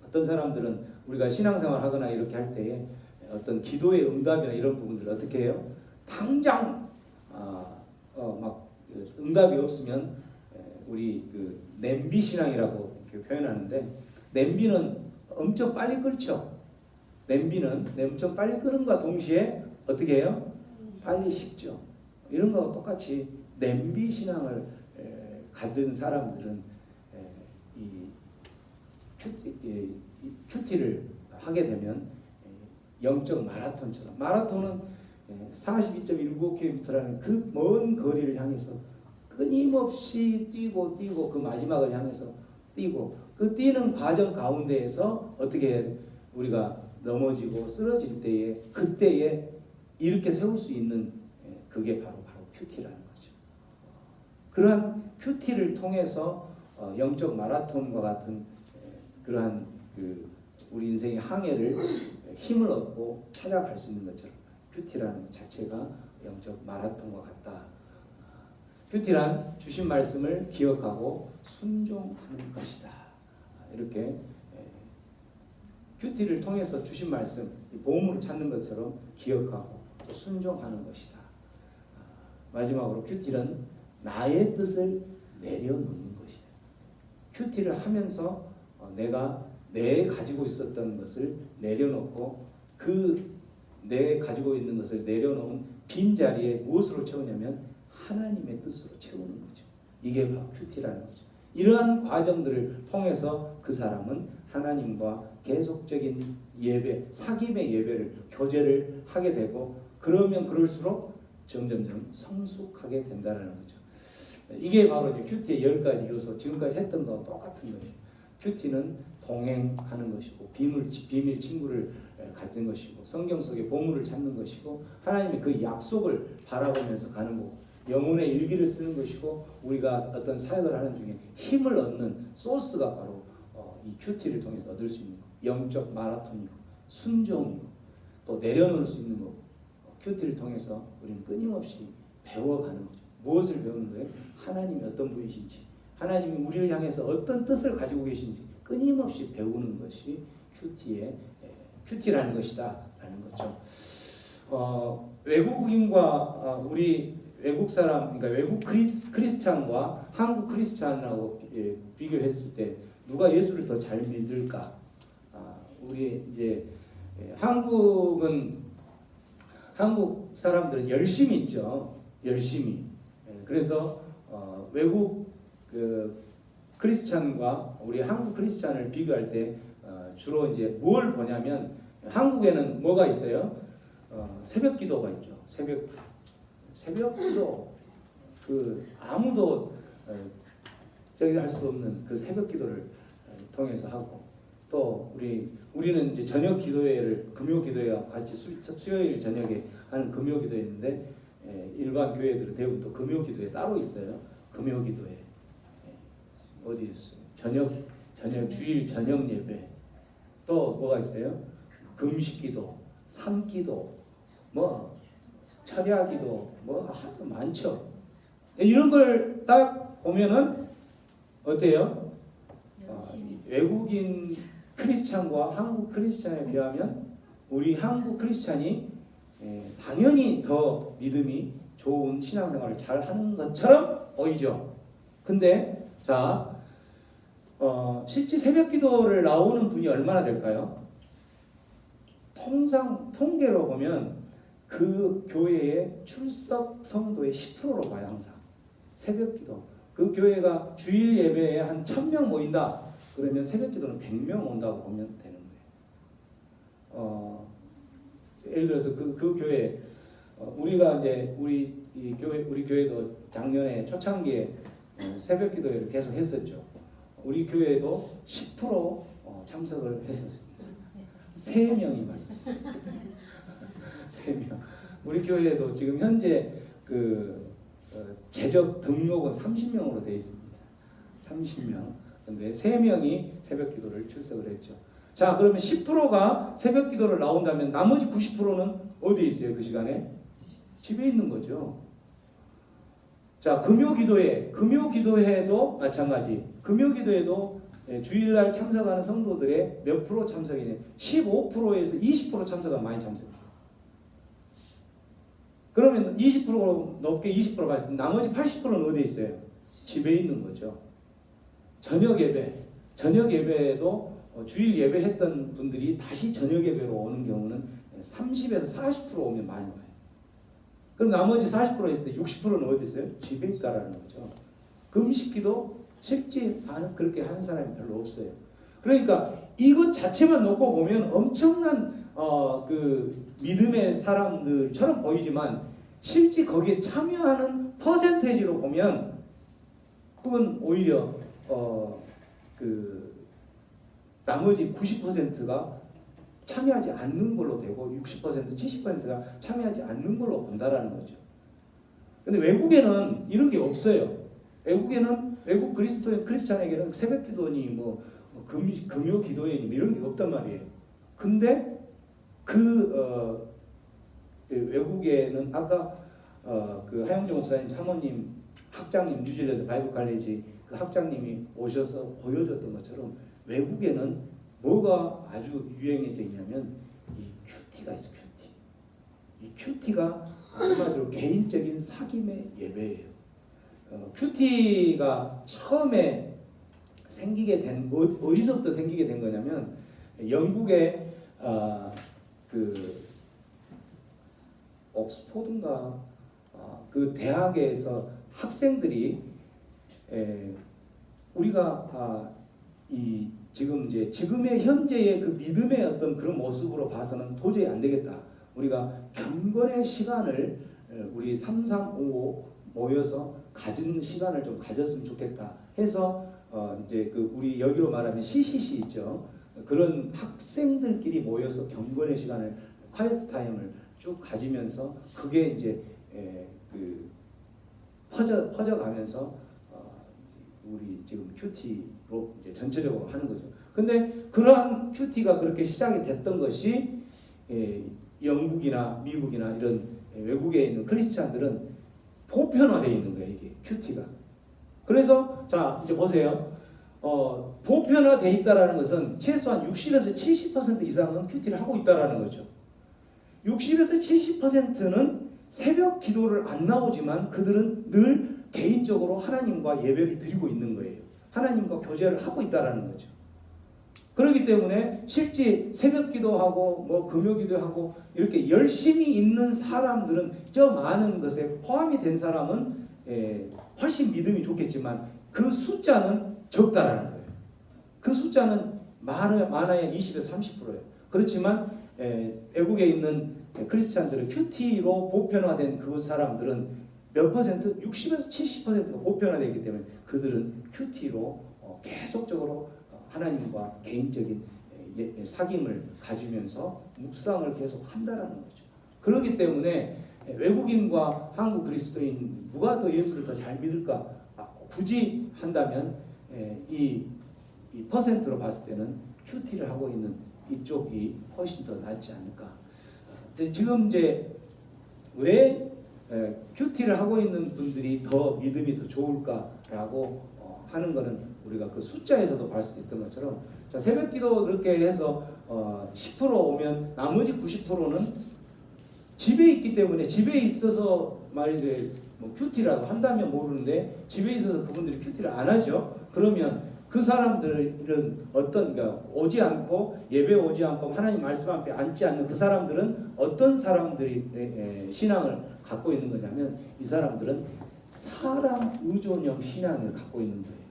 어떤 사람들은 우리가 신앙생활 하거나 이렇게 할 때에 어떤 기도의 응답이나 이런 부분들을 어떻게 해요? 당장 막 응답이 없으면 우리 그 냄비 신앙이라고 이렇게 표현하는데 냄비는 엄청 빨리 끓죠. 냄비는 엄청 빨리 끓음과 동시에 어떻게 해요? 빨리 식죠. 이런 거와 똑같이 냄비 신앙을 가진 사람들은 이 큐티를 하게 되면 영적 마라톤처럼 마라톤은 42.19km라는 그 먼 거리를 향해서 끊임없이 뛰고 그 마지막을 향해서 뛰고 그 뛰는 과정 가운데에서 어떻게 우리가 넘어지고 쓰러질 때에 그때에 이렇게 세울 수 있는 그게 바로 큐티라는 거죠. 그러한 큐티를 통해서 영적 마라톤과 같은 그러한 그 우리 인생의 항해를 힘을 얻고 찾아갈 수 있는 것처럼 큐티라는 것 자체가 영적 마라톤과 같다. 큐티란 주신 말씀을 기억하고 순종하는 것이다. 이렇게 큐티를 통해서 주신 말씀, 보물을 찾는 것처럼 기억하고 또 순종하는 것이다. 마지막으로 큐티는 나의 뜻을 내려놓는 것이다. 큐티를 하면서 내가 내 가지고 있었던 것을 내려놓고 그 내 가지고 있는 것을 내려놓은 빈 자리에 무엇으로 채우냐면 하나님의 뜻으로 채우는 거죠. 이게 바로 큐티라는 거죠. 이러한 과정들을 통해서 그 사람은 하나님과 계속적인 예배, 사귐의 예배를 교제를 하게 되고 그러면 그럴수록 점점점 성숙하게 된다는 거죠. 이게 바로 이제 큐티의 10가지 요소, 지금까지 했던 거와 똑같은 것이죠. 큐티는 동행하는 것이고 비밀 친구를 갖는 것이고 성경 속의 보물을 찾는 것이고 하나님의 그 약속을 바라보면서 가는 거고 영혼의 일기를 쓰는 것이고 우리가 어떤 사역을 하는 중에 힘을 얻는 소스가 바로 이 큐티를 통해서 얻을 수 있는 거. 영적 마라톤이고 순종이고 또 내려놓을 수 있는 거고 큐티를 통해서 우리는 끊임없이 배워가는 거죠. 무엇을 배우는 거예요? 하나님이 어떤 분이신지 하나님이 우리를 향해서 어떤 뜻을 가지고 계신지 끊임없이 배우는 것이 큐티라는 것이다 라는 거죠. 외국인과 우리 외국 사람, 그러니까 외국 크리스찬과 한국 크리스찬하고 비교했을 때 누가 예수를 더 잘 믿을까? 우리 이제 한국 사람들은 열심히 있죠. 열심히. 그래서 외국 그 크리스찬과 우리 한국 크리스찬을 비교할 때 주로 이제 뭘 보냐면 한국에는 뭐가 있어요? 새벽 기도가 있죠. 새벽 기도 그 아무도 저기 할 수 없는 그 새벽 기도를 통해서 하고 또 우리는 이제 저녁 기도회를 금요 기도회와 같이 수요일 저녁에 하는 금요 기도회인데 일반 교회들은 대부분 또 금요 기도회 따로 있어요. 금요 기도회 어디 있어요? 저녁 주일 저녁 예배 또 뭐가 있어요? 금식기도, 산기도, 뭐 철야기도, 뭐 아주 많죠. 이런 걸 딱 보면은 어때요? 외국인 크리스찬과 한국 크리스찬에 비하면 우리 한국 크리스찬이 당연히 더 믿음이 좋은 신앙생활을 잘 하는 것처럼 보이죠. 근데 자, 실제 새벽 기도를 나오는 분이 얼마나 될까요? 통계로 보면 그 교회의 출석 성도의 10%로 봐요. 항상 새벽 기도 그 교회가 주일 예배에 한 1000명 모인다 그러면 새벽 기도는 100명 온다고 보면 되는 거예요. 예를 들어서 그 교회 우리가 이제 우리 이 교회 우리 교회도 작년에 초창기에 새벽 기도회를 계속 했었죠. 우리 교회도 10% 참석을 했었습니다. 3명이 왔었어요. 3명. 우리 교회도 지금 현재 그 재적 등록은 30명으로 되어 있습니다. 30명. 근데 3명이 새벽 기도를 출석을 했죠. 자, 그러면 10%가 새벽 기도를 나온다면 나머지 90%는 어디에 있어요? 그 시간에? 집에 있는 거죠. 자, 금요기도회도 마찬가지. 금요기도회도 주일날 참석하는 성도들의 몇 프로 참석이냐? 15%에서 20% 참석하면 많이 참석해요. 그러면 20% 넘게 20%가 있으면 나머지 80%는 어디에 있어요? 집에 있는 거죠. 저녁 예배도 주일 예배했던 분들이 다시 저녁 예배로 오는 경우는 30에서 40% 오면 많이 와요. 그럼 나머지 40% 있을 때 60%는 어디 있어요? 집에 있다라는 거죠. 금식기도 실제 그렇게 하는 사람이 별로 없어요. 그러니까 이것 자체만 놓고 보면 엄청난 그 믿음의 사람들처럼 보이지만 실제 거기에 참여하는 퍼센테이지로 보면 그건 오히려 그 나머지 90%가 참여하지 않는 걸로 되고 60%, 70%가 참여하지 않는 걸로 본다라는 거죠. 근데 외국에는 이런 게 없어요. 외국 크리스찬에게는 새벽 기도니 뭐 금요 기도회니 이런 게 없단 말이에요. 근데 외국에는 아까 그 하영주 목사님 사모님 학장님 뉴질랜드 바이블 칼리지 그 학장님이 오셔서 보여줬던 것처럼 외국에는 뭐가 아주 유행해져 있냐면 이 큐티가 있어. 이 큐티가 한마디로 개인적인 사귐의 예배예요. 큐티가 처음에 생기게 된 어디서부터 생기게 된 거냐면 영국의 그 옥스포드인가 그 대학에서 학생들이 우리가 이 지금의 현재의 그 믿음의 어떤 그런 모습으로 봐서는 도저히 안 되겠다. 우리가 경건의 시간을 우리 3355 모여서 가진 시간을 좀 가졌으면 좋겠다 해서 이제 그 우리 여기로 말하면 CCC 있죠. 그런 학생들끼리 모여서 경건의 시간을 콰이트 타임을 쭉 가지면서 그게 이제 그 퍼져가면서 우리 지금 큐티로 이제 전체적으로 하는 거죠. 근데 그러한 큐티가 그렇게 시작이 됐던 것이 영국이나 미국이나 이런 외국에 있는 크리스찬들은 보편화되어 있는 거예요. 이게 큐티가. 그래서 자 이제 보세요. 보편화되어 있다라는 것은 최소한 60에서 70% 이상은 큐티를 하고 있다라는 거죠. 60에서 70%는 새벽 기도를 안 나오지만 그들은 늘 개인적으로 하나님과 예배를 드리고 있는 거예요. 하나님과 교제를 하고 있다라는 거죠. 그렇기 때문에 실제 새벽 기도하고 뭐 금요 기도하고 이렇게 열심히 있는 사람들은 저 많은 것에 포함이 된 사람은 훨씬 믿음이 좋겠지만 그 숫자는 적다라는 거예요. 그 숫자는 많아야 20에서 30%예요. 그렇지만 외국에 있는 크리스찬들은 큐티로 보편화된 그 사람들은 몇 퍼센트? 60에서 70%가 보편화되기 때문에 그들은 큐티로 계속적으로 하나님과 개인적인 사귐을 가지면서 묵상을 계속 한다라는 거죠. 그렇기 때문에 외국인과 한국 그리스도인 누가 더 예수를 더 잘 믿을까? 굳이 한다면 이 퍼센트로 봤을 때는 큐티를 하고 있는 이쪽이 훨씬 더 낫지 않을까. 지금 이제 왜 큐티를 하고 있는 분들이 더 믿음이 더 좋을까라고 하는 거는 우리가 그 숫자에서도 볼 수 있던 것처럼 자 새벽기도 그렇게 해서 10% 오면 나머지 90%는 집에 있기 때문에 집에 있어서 말이돼 뭐 큐티라고 한다면 모르는데 집에 있어서 그분들이 큐티를 안 하죠. 그러면 그 사람들은 그러니까 오지 않고 예배 오지 않고 하나님 말씀 앞에 앉지 않는 그 사람들은 어떤 사람들이 신앙을 갖고 있는 거냐면 이 사람들은 사람 의존형 신앙을 갖고 있는 거예요.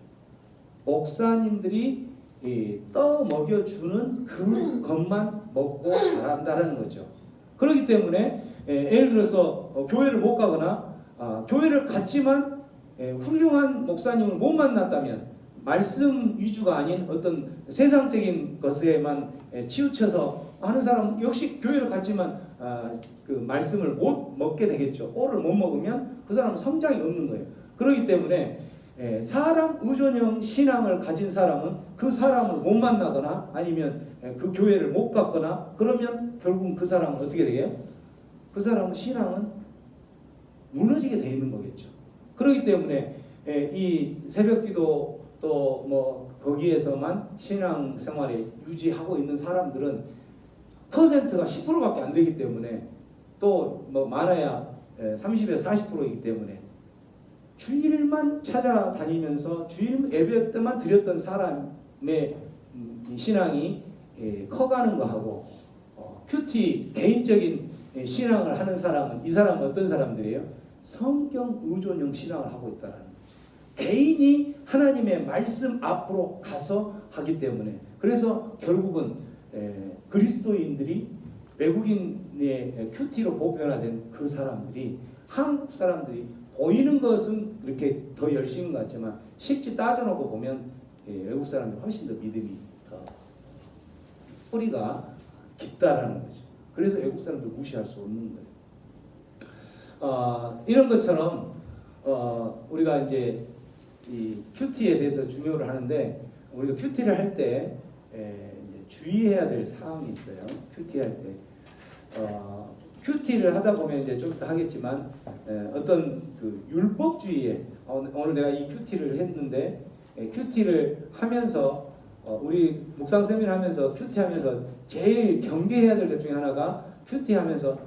목사님들이 떠먹여주는 그것만 먹고 자란다는 거죠. 그렇기 때문에 예를 들어서 교회를 못 가거나 교회를 갔지만 훌륭한 목사님을 못 만났다면 말씀 위주가 아닌 어떤 세상적인 것에만 치우쳐서 하는 사람 역시 교회를 갔지만 그 말씀을 못 먹게 되겠죠. 꼴을 못 먹으면 그 사람은 성장이 없는 거예요. 그렇기 때문에 사람 의존형 신앙을 가진 사람은 그 사람을 못 만나거나 아니면 그 교회를 못 갔거나 그러면 결국은 그 사람은 어떻게 되게요? 그 사람은 신앙은 무너지게 돼 있는 거겠죠. 그렇기 때문에 이 새벽기도 또 뭐 거기에서만 신앙 생활을 유지하고 있는 사람들은 퍼센트가 10%밖에 안 되기 때문에 또 뭐 많아야 30에서 40%이기 때문에 주일만 찾아다니면서 주일 예배 때만 드렸던 사람의 신앙이 커가는 거하고 큐티 개인적인 신앙을 하는 사람은 이 사람은 어떤 사람들이에요? 성경 의존형 신앙을 하고 있다는 거죠. 개인이 하나님의 말씀 앞으로 가서 하기 때문에 그래서 결국은 그리스도인들이 외국인의 큐티로 보편화된 그 사람들이 한국 사람들이 보이는 것은 이렇게 더 열심인 것 같지만 실제 따져놓고 보면 외국 사람들 훨씬 더 믿음이 더 뿌리가 깊다라는 거죠. 그래서 외국 사람들 무시할 수 없는 거예요. 이런 것처럼 우리가 이제 이 큐티에 대해서 중요를 하는데 우리가 큐티를 할 때 주의해야 될 사항이 있어요. 큐티 할 때 큐티를 하다 보면 이제 좀 이따 하겠지만 어떤 그 율법주의에 오늘 내가 이 큐티를 했는데 큐티를 하면서 우리 묵상 세미나 하면서 큐티하면서 제일 경계해야 될 것 중에 하나가 큐티하면서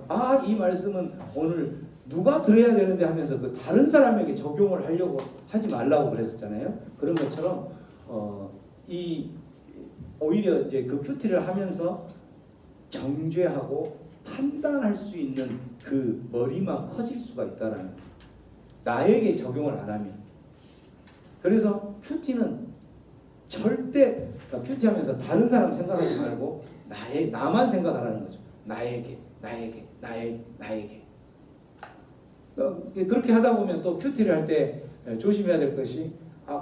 이 말씀은 오늘 누가 들어야 되는데 하면서 그 다른 사람에게 적용을 하려고 하지 말라고 그랬었잖아요. 그런 것처럼 오히려 이제 그 큐티를 하면서 정죄하고 판단할 수 있는 그 머리만 커질 수가 있다라는 거예요. 나에게 적용을 안 하면. 그래서 큐티는 절대 큐티하면서 다른 사람 생각하지 말고 나만 생각하라는 거죠. 나에게. 그렇게 하다 보면 또 큐티를 할 때 조심해야 될 것이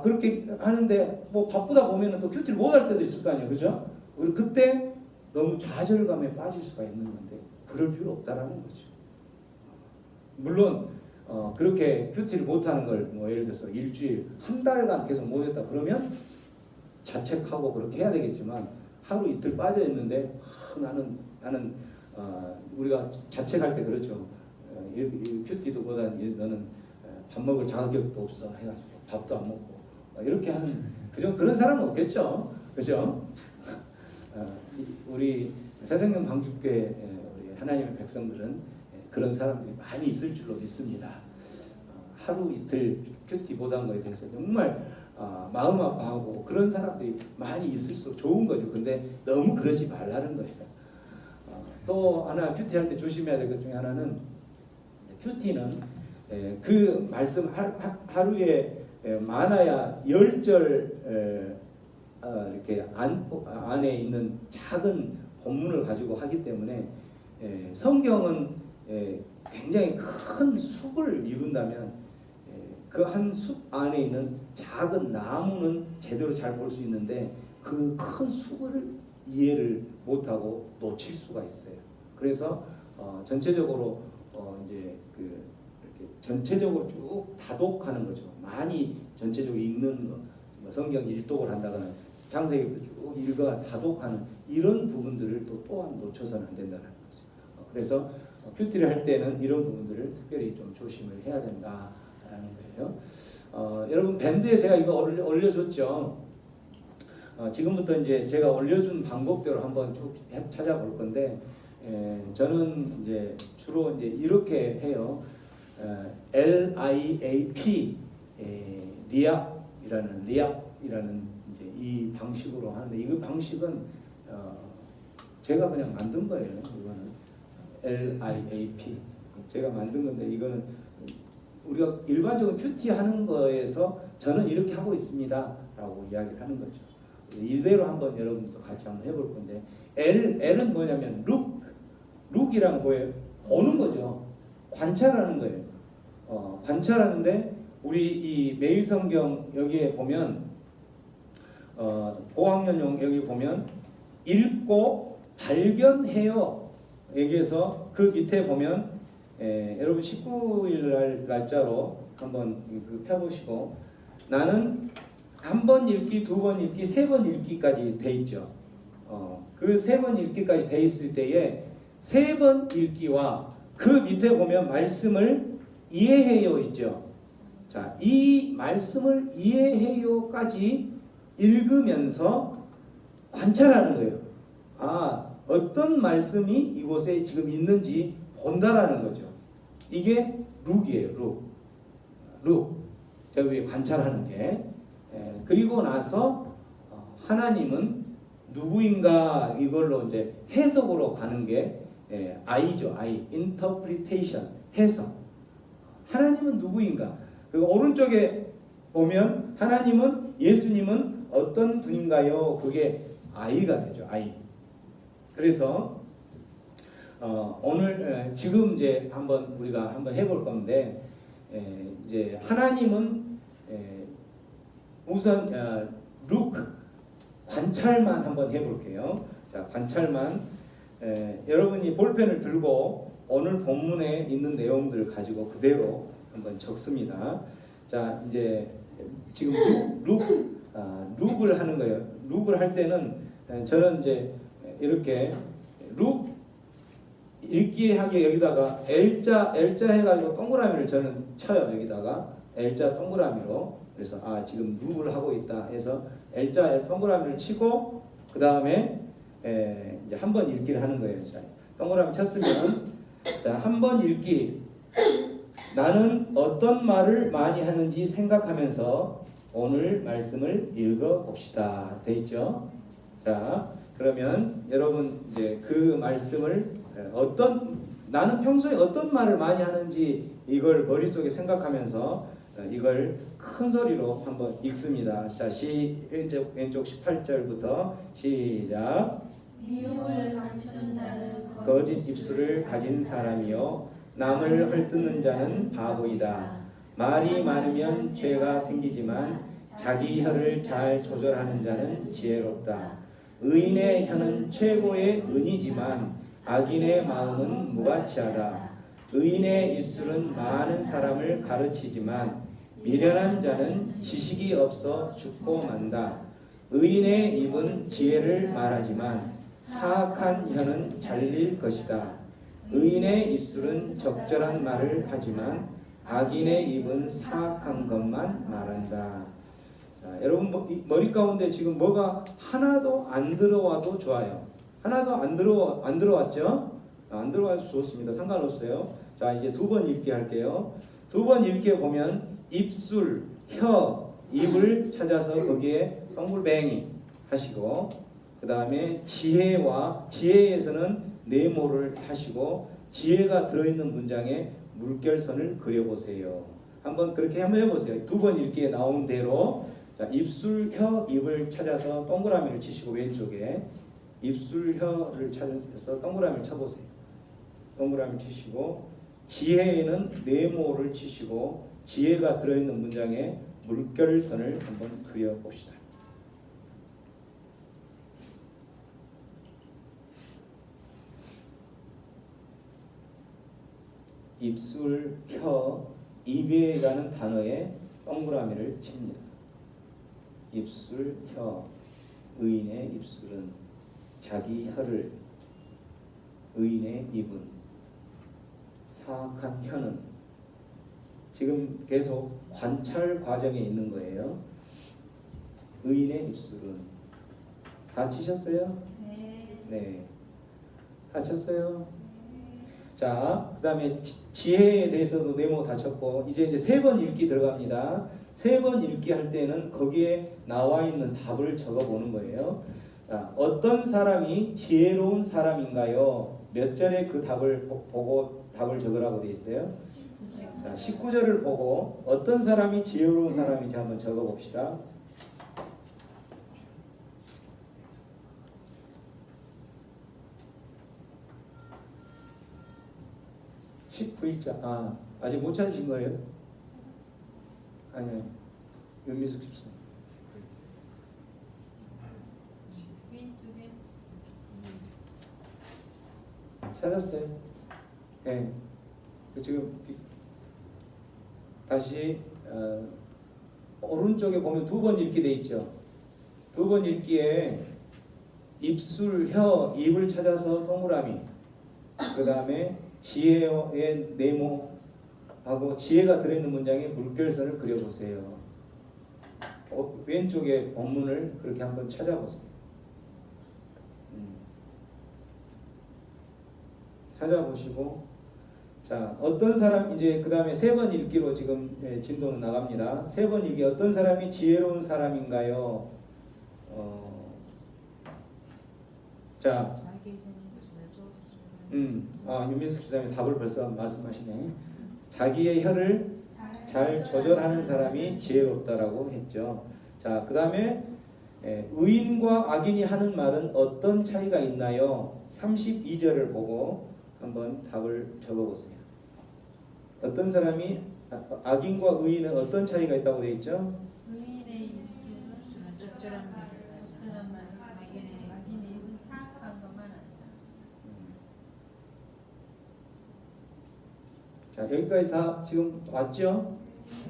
그렇게 하는데 뭐 바쁘다 보면은 또 큐티를 못 할 때도 있을 거 아니에요, 그죠? 우리 그때 너무 좌절감에 빠질 수가 있는 건데 그럴 필요 없다라는 거죠. 물론 그렇게 큐티를 못 하는 걸 뭐 예를 들어서 일주일, 한 달간 계속 못 했다 그러면 자책하고 그렇게 해야 되겠지만 하루 이틀 빠져 있는데 나는 우리가 자책할 때 그렇죠. 큐티도 보다 너는 밥 먹을 자격도 없어 해가지고 밥도 안 먹고 이렇게 하는 그런 사람은 없겠죠, 그죠? 우리 새생명 방주교회 우리 하나님의 백성들은 그런 사람들이 많이 있을 줄로 믿습니다. 하루 이틀 큐티 못한 거에 대해서 정말 마음 아파하고 그런 사람들이 많이 있을수록 좋은 거죠. 근데 너무 그러지 말라는 거예요. 또 하나 큐티할 때 조심해야 될 것 중에 하나는 큐티는 그 말씀 하루에 많아야 10절 이렇게 안에 있는 작은 본문을 가지고 하기 때문에 성경은 굉장히 큰 숲을 이룬다면 그 한 숲 안에 있는 작은 나무는 제대로 잘 볼 수 있는데 그 큰 숲을 이해를 못하고 놓칠 수가 있어요. 그래서 전체적으로 이제 이렇게 전체적으로 쭉 다독하는 거죠. 많이 전체적으로 읽는 거, 성경 일독을 한다거나 창세기부터 쭉 읽어 다독하는 이런 부분들을 또 또한 놓쳐서는 안 된다는 거죠. 그래서 큐티를 할 때는 이런 부분들을 특별히 좀 조심을 해야 된다라는 거예요. 여러분 밴드에 제가 이거 올려줬죠. 지금부터 이제 제가 올려준 방법대로 한번 쭉 찾아볼 건데 저는 이제 주로 이제 이렇게 해요. LIAP 리압이라는 이제 이 방식으로 하는데 이 방식은 제가 그냥 만든 거예요. 이거는 LIAP 제가 만든 건데 이거는 우리가 일반적으로 큐티 하는 거에서 저는 이렇게 하고 있습니다라고 이야기를 하는 거죠. 이대로 한번 여러분도 같이 한번 해볼 건데 L은 뭐냐면 룩이란 뭐예요? 보는 거죠. 관찰하는 거예요. 관찰하는데 우리 이 매일성경 여기에 보면 고학년용 여기 보면 읽고 발견해요. 여기에서 그 밑에 보면 여러분 19일 날짜로 한번 펴보시고 나는 한 번 읽기, 두 번 읽기, 세 번 읽기까지 돼 있죠. 그 세 번 읽기까지 돼 있을 때에 세 번 읽기와 그 밑에 보면 말씀을 이해해요 있죠. 자, 이 말씀을 이해해요까지 읽으면서 관찰하는 거예요. 어떤 말씀이 이곳에 지금 있는지 본다라는 거죠. 이게 룩이에요. 룩. 제가 왜 관찰하는 게. 그리고 나서 하나님은 누구인가 이걸로 이제 해석으로 가는 게 I죠. I. Interpretation. 해석. 하나님은 누구인가? 그리고 오른쪽에 보면 하나님은 예수님은 어떤 분인가요? 그게 I가 되죠. I. 그래서 오늘 지금 이제 우리가 한번 해볼 건데 이제 하나님은 우선 룩 관찰만 한번 해볼게요. 자, 관찰만 여러분이 볼펜을 들고 오늘 본문에 있는 내용들을 가지고 그대로 한번 적습니다. 자, 이제 지금 룩을 하는 거예요. 룩을 할 때는 저는 이제 이렇게 룩 읽기하기 여기다가 L자 해가지고 동그라미를 저는 쳐요. 여기다가 L자 동그라미로. 그래서 지금 룩을 하고 있다 해서 L자 동그라미를 치고 그 다음에 이제 한 번 읽기를 하는 거예요. 자, 동그라미 쳤으면 자, 한 번 읽기. 나는 어떤 말을 많이 하는지 생각하면서 오늘 말씀을 읽어 봅시다. 돼 있죠? 자, 그러면 여러분 이제 그 말씀을 나는 평소에 어떤 말을 많이 하는지 이걸 머릿속에 생각하면서 이걸 큰 소리로 한번 읽습니다. 자, 왼쪽 18절부터 시작. 미움을 감추는 자는 거짓 입술을 가진 사람이요 남을 헐뜯는 자는 바보이다. 말이 많으면 죄가 생기지만 자기 혀를 잘 조절하는 자는 지혜롭다. 의인의 혀는 최고의 은이지만 악인의 마음은 무가치하다. 의인의 입술은 많은 사람을 가르치지만 미련한 자는 지식이 없어 죽고 만다. 의인의 입은 지혜를 말하지만 사악한 혀는 잘릴 것이다. 의인의 입술은 적절한 말을 하지만 악인의 입은 사악한 것만 말한다. 자, 여러분 머리 가운데 지금 뭐가 하나도 안 들어와도 좋아요. 하나도 안 들어왔죠? 안 들어와도 좋습니다. 상관없어요. 자, 이제 두 번 읽기 할게요. 두 번 읽기에 보면 입술, 혀, 입을 찾아서 거기에 동글뱅이 하시고 그 다음에 지혜에서는 네모를 하시고 지혜가 들어있는 문장에 물결선을 그려보세요. 그렇게 한번 해보세요. 두 번 읽기에 나온 대로 자, 입술, 혀, 입을 찾아서 동그라미를 치시고 왼쪽에 입술, 혀를 찾아서 동그라미를 쳐보세요. 동그라미 치시고 지혜에는 네모를 치시고 지혜가 들어있는 문장에 물결선을 한번 그려봅시다. 입술, 혀, 입이라는 단어에 동그라미를 칩니다. 입술, 혀, 의인의 입술은 자기 혀를, 의인의 입은, 사악한 혀는. 지금 계속 관찰 과정에 있는 거예요. 의인의 입술은. 다 치셨어요? 네. 다 쳤어요? 자, 그 다음에 지혜에 대해서도 네모 다 쳤고 이제 세 번 읽기 들어갑니다. 세 번 읽기 할 때는 거기에 나와 있는 답을 적어보는 거예요. 자, 어떤 사람이 지혜로운 사람인가요? 몇 절에 그 답을 보고 답을 적으라고 되어 있어요? 19절. 자, 19절을 보고 어떤 사람이 지혜로운 사람인지 한번 적어봅시다. 19일자. 아직 못 찾으신 거예요? 아니요. 윤미숙 집사. 왼쪽에 찾았어요? 네. 지금 다시 오른쪽에 보면 두 번 읽기 돼 있죠. 두 번 읽기에 입술, 혀, 입을 찾아서 동그라미. 그 다음에 지혜의 네모하고 지혜가 들어있는 문장에 물결선을 그려보세요. 왼쪽에 본문을 그렇게 한번 찾아보세요. 찾아보시고, 자, 어떤 사람, 이제 그 다음에 세 번 읽기로 지금 진도는 나갑니다. 세 번 읽기, 어떤 사람이 지혜로운 사람인가요? 자, 윤민숙 집사님이 답을 벌써 말씀하시네. 자기의 혀를 잘 조절하는 사람이 지혜롭다라고 했죠. 자, 그 다음에 의인과 악인이 하는 말은 어떤 차이가 있나요? 32절을 보고 한번 답을 적어보세요. 어떤 사람이 악인과 의인은 어떤 차이가 있다고 되어 있죠? 의인의 입술은 적절한 말을 악인의 입은 사악한 것만 한다. 자, 여기까지 다 지금 왔죠?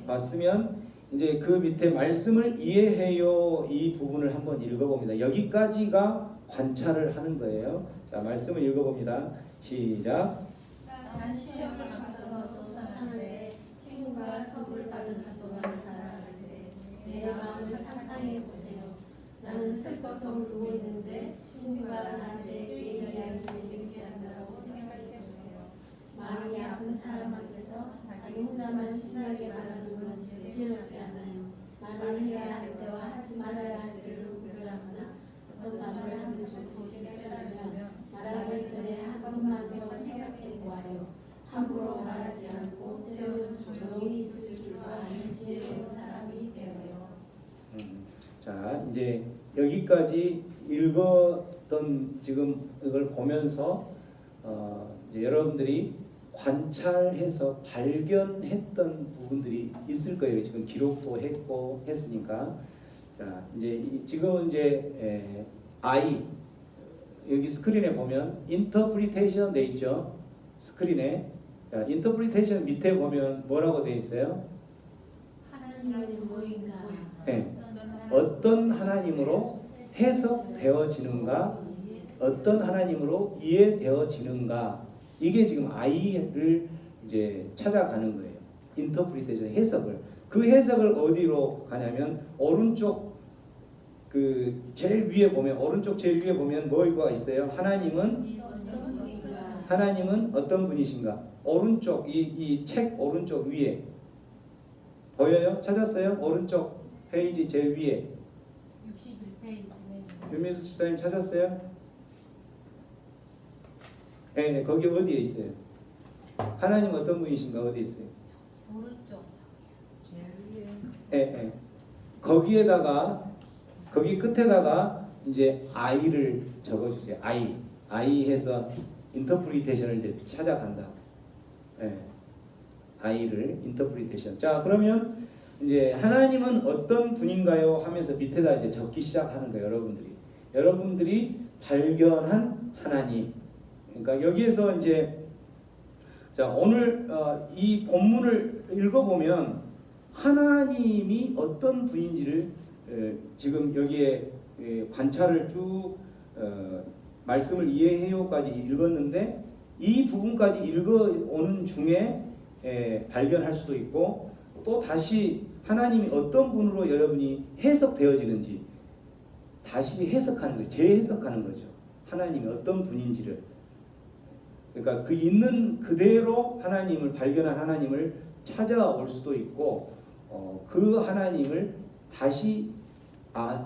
왔으면 이제 그 밑에 말씀을 이해해요 이 부분을 한번 읽어봅니다. 여기까지가 관찰을 하는 거예요. 자, 말씀을 읽어봅니다. 시작. 단 시험을 앞서서 수상하되 친구가 선물 받은 동안을 자랑할 때 내 마음을 상상해 보세요. 나는 슬퍼서 울고 있는데 친구가 나한테 게임 이야기를 재밌게 한다고 생각해 보세요. 마음이 아픈 사람 앞에서 자기 혼자만 신나게 말하는 건 지혜롭지 않아요. 말을 해야 할 때와 하지 말아야 할 때를 구별하거나 어떤 말을 하면 좋을지 깨달으면 말하기 전에 한 번만 더 생각해 보아요. 함부로 말하지 않고 때로는 조용히 있을 줄도 아는 지혜로운 사람이 되어요. 자, 이제 여기까지 읽었던 지금 이걸 보면서 이제 여러분들이 관찰해서 발견했던 부분들이 있을 거예요. 지금 기록도 했고 했으니까. 자, 이제 지금은 이제 I 여기 스크린에 보면 인터프리테이션 돼 있죠. 스크린에. 자, 인터프리테이션 밑에 보면 뭐라고 돼 있어요? 하나님은 뭐인가? 네. 어떤 하나님으로 해석되어지는가? 어떤 하나님으로 이해되어지는가? 이게 지금 I를 이제 찾아가는 거예요. 인터프리테이션 해석을. 그 해석을 어디로 가냐면 오른쪽 그 제일 위에 보면 오른쪽 제일 위에 보면 뭐가 있어요? 하나님은 어떤 분이신가? 오른쪽 이 책 오른쪽 위에 보여요? 찾았어요? 오른쪽 페이지 제일 위에 61페이지. 윤민숙 집사님 찾았어요? 네, 거기 어디에 있어요? 하나님 어떤 분이신가? 어디 있어요? 오른쪽. 네. 거기 끝에다가 이제 I를 적어주세요. I 해서 인터프리테이션을 이제 찾아간다. 네. I를 인터프리테이션. 자, 그러면 이제 하나님은 어떤 분인가요? 하면서 밑에다 이제 적기 시작하는 거예요. 여러분들이 발견한 하나님. 그러니까 여기에서 이제 자, 오늘 이 본문을 읽어보면 하나님이 어떤 분인지를 지금 여기에 관찰을 쭉 말씀을 이해해요까지 읽었는데 이 부분까지 읽어오는 중에 발견할 수도 있고 또 다시 하나님이 어떤 분으로 여러분이 해석되어지는지 다시 해석하는 거예요. 재해석하는 거죠. 하나님이 어떤 분인지를. 그러니까 그 있는 그대로 하나님을 발견한 하나님을 찾아올 수도 있고 그 하나님을 다시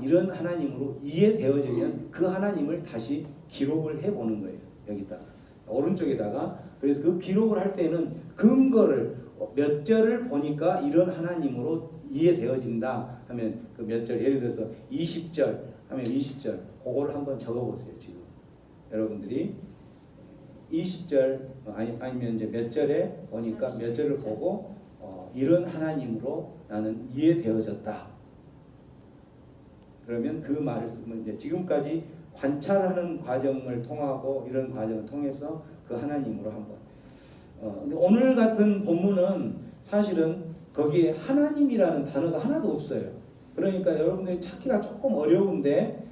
이런 하나님으로 이해되어지면 그 하나님을 다시 기록을 해보는 거예요. 여기다가 오른쪽에다가. 그래서 그 기록을 할 때는 근거를 몇 절을 보니까 이런 하나님으로 이해되어진다 하면 그 몇 절, 예를 들어서 20절 하면 20절 그거를 한번 적어보세요. 지금 여러분들이 20절 아니면 이제 몇 절에 보니까 몇 절을 보고 이런 하나님으로 나는 이해되어졌다. 그러면 그 말을 쓰면 이제 지금까지 관찰하는 과정을 통하고 이런 과정을 통해서 그 하나님으로 한번 근데 오늘 같은 본문은 사실은 거기에 하나님이라는 단어가 하나도 없어요. 그러니까 여러분들이 찾기가 조금 어려운데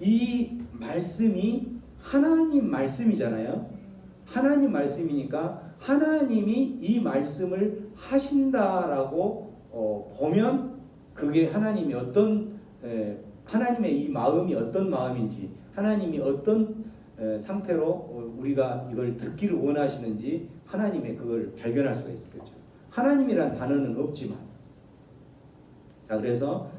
이 말씀이 하나님 말씀이잖아요. 하나님 말씀이니까 하나님이 이 말씀을 하신다라고 보면 그게 하나님이 하나님의 이 마음이 어떤 마음인지, 하나님이 어떤 상태로 우리가 이걸 듣기를 원하시는지 하나님의 그걸 발견할 수가 있겠죠. 하나님이란 단어는 없지만, 자 그래서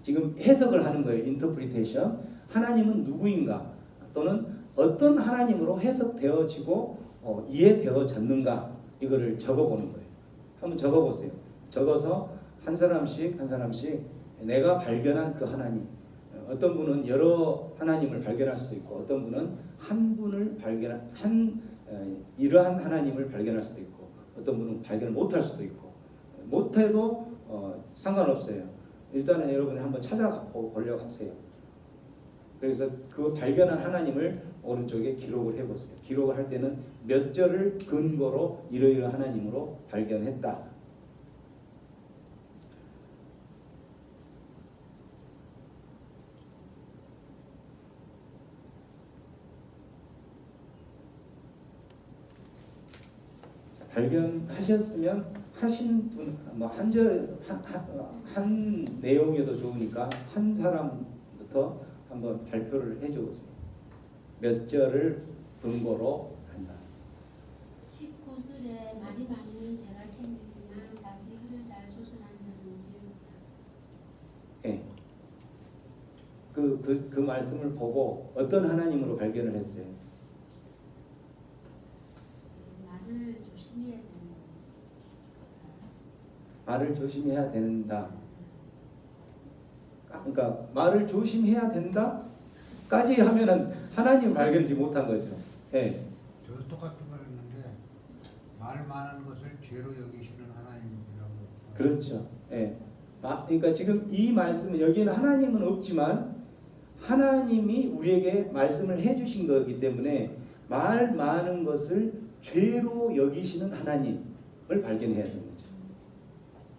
지금 해석을 하는 거예요. 인터프리테이션. 하나님은 누구인가? 또는 어떤 하나님으로 해석되어지고 이해되어졌는가? 이거를 적어보는 거예요. 한번 적어보세요. 적어서 한 사람씩 내가 발견한 그 하나님. 어떤 분은 여러 하나님을 발견할 수도 있고, 어떤 분은 한 분을 이러한 하나님을 발견할 수도 있고, 어떤 분은 발견을 못할 수도 있고, 못해도 상관없어요. 일단은 여러분이 한번 찾아보려고 하세요. 그래서 그 발견한 하나님을 오른쪽에 기록을 해보세요. 기록을 할 때는 몇 절을 근거로 이러이러 하나님으로 발견했다. 발견하셨으면 하신 분 뭐 한 내용이어도 좋으니까 한 사람부터 한번 발표를 해줘 보세요. 몇 절을 근거로 한다. 19절에 말이 많으면 죄가 생기지만 자기 혀를 잘 조절한 자는 지혜롭다. 네. 그 말씀을 보고 어떤 하나님으로 발견을 했어요? 말을 조심해야 된다. 말을 조심해야 된다. 그러니까 말을 조심해야 된다까지 하면은 하나님 발견하지 못한 거죠. 예. 저 똑같은 걸 했는데 말 많은 것을 죄로 여기시는 하나님이라고. 그렇죠. 예. 그러니까 지금 이 말씀은 여기는 하나님은 없지만 하나님이 우리에게 말씀을 해주신 거기 때문에 말 많은 것을 죄로 여기시는 하나님을 발견해야 되는 거죠.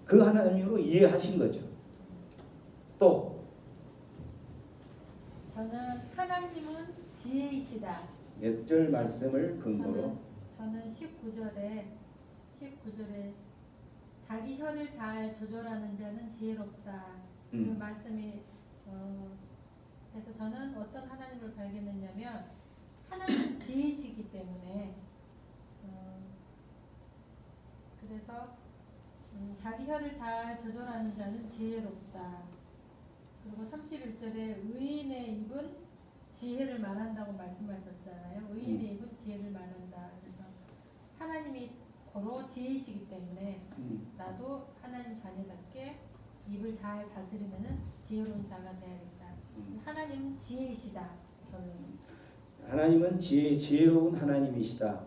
그 하나님으로 이해하신 거죠. 또 저는 하나님은 지혜이시다. 몇 절 말씀을 근거로 저는 19절에 자기 혀를 잘 조절하는 자는 지혜롭다. 그 말씀이 그래서 저는 어떤 하나님을 발견했냐면 하나님은 지혜시기 때문에 그래서 자기 혀를 잘 조절하는 자는 지혜롭다. 그리고 31절에 의인의 입은 지혜를 말한다고 말씀하셨잖아요. 의인의 입은 지혜를 말한다. 그래서 하나님이 고로 지혜이시기 때문에 나도 하나님 자녀답게 입을 잘 다스리면은 지혜로운 자가 되야겠다. 하나님은 지혜이시다. 결론. 하나님은 지혜로운 하나님이시다.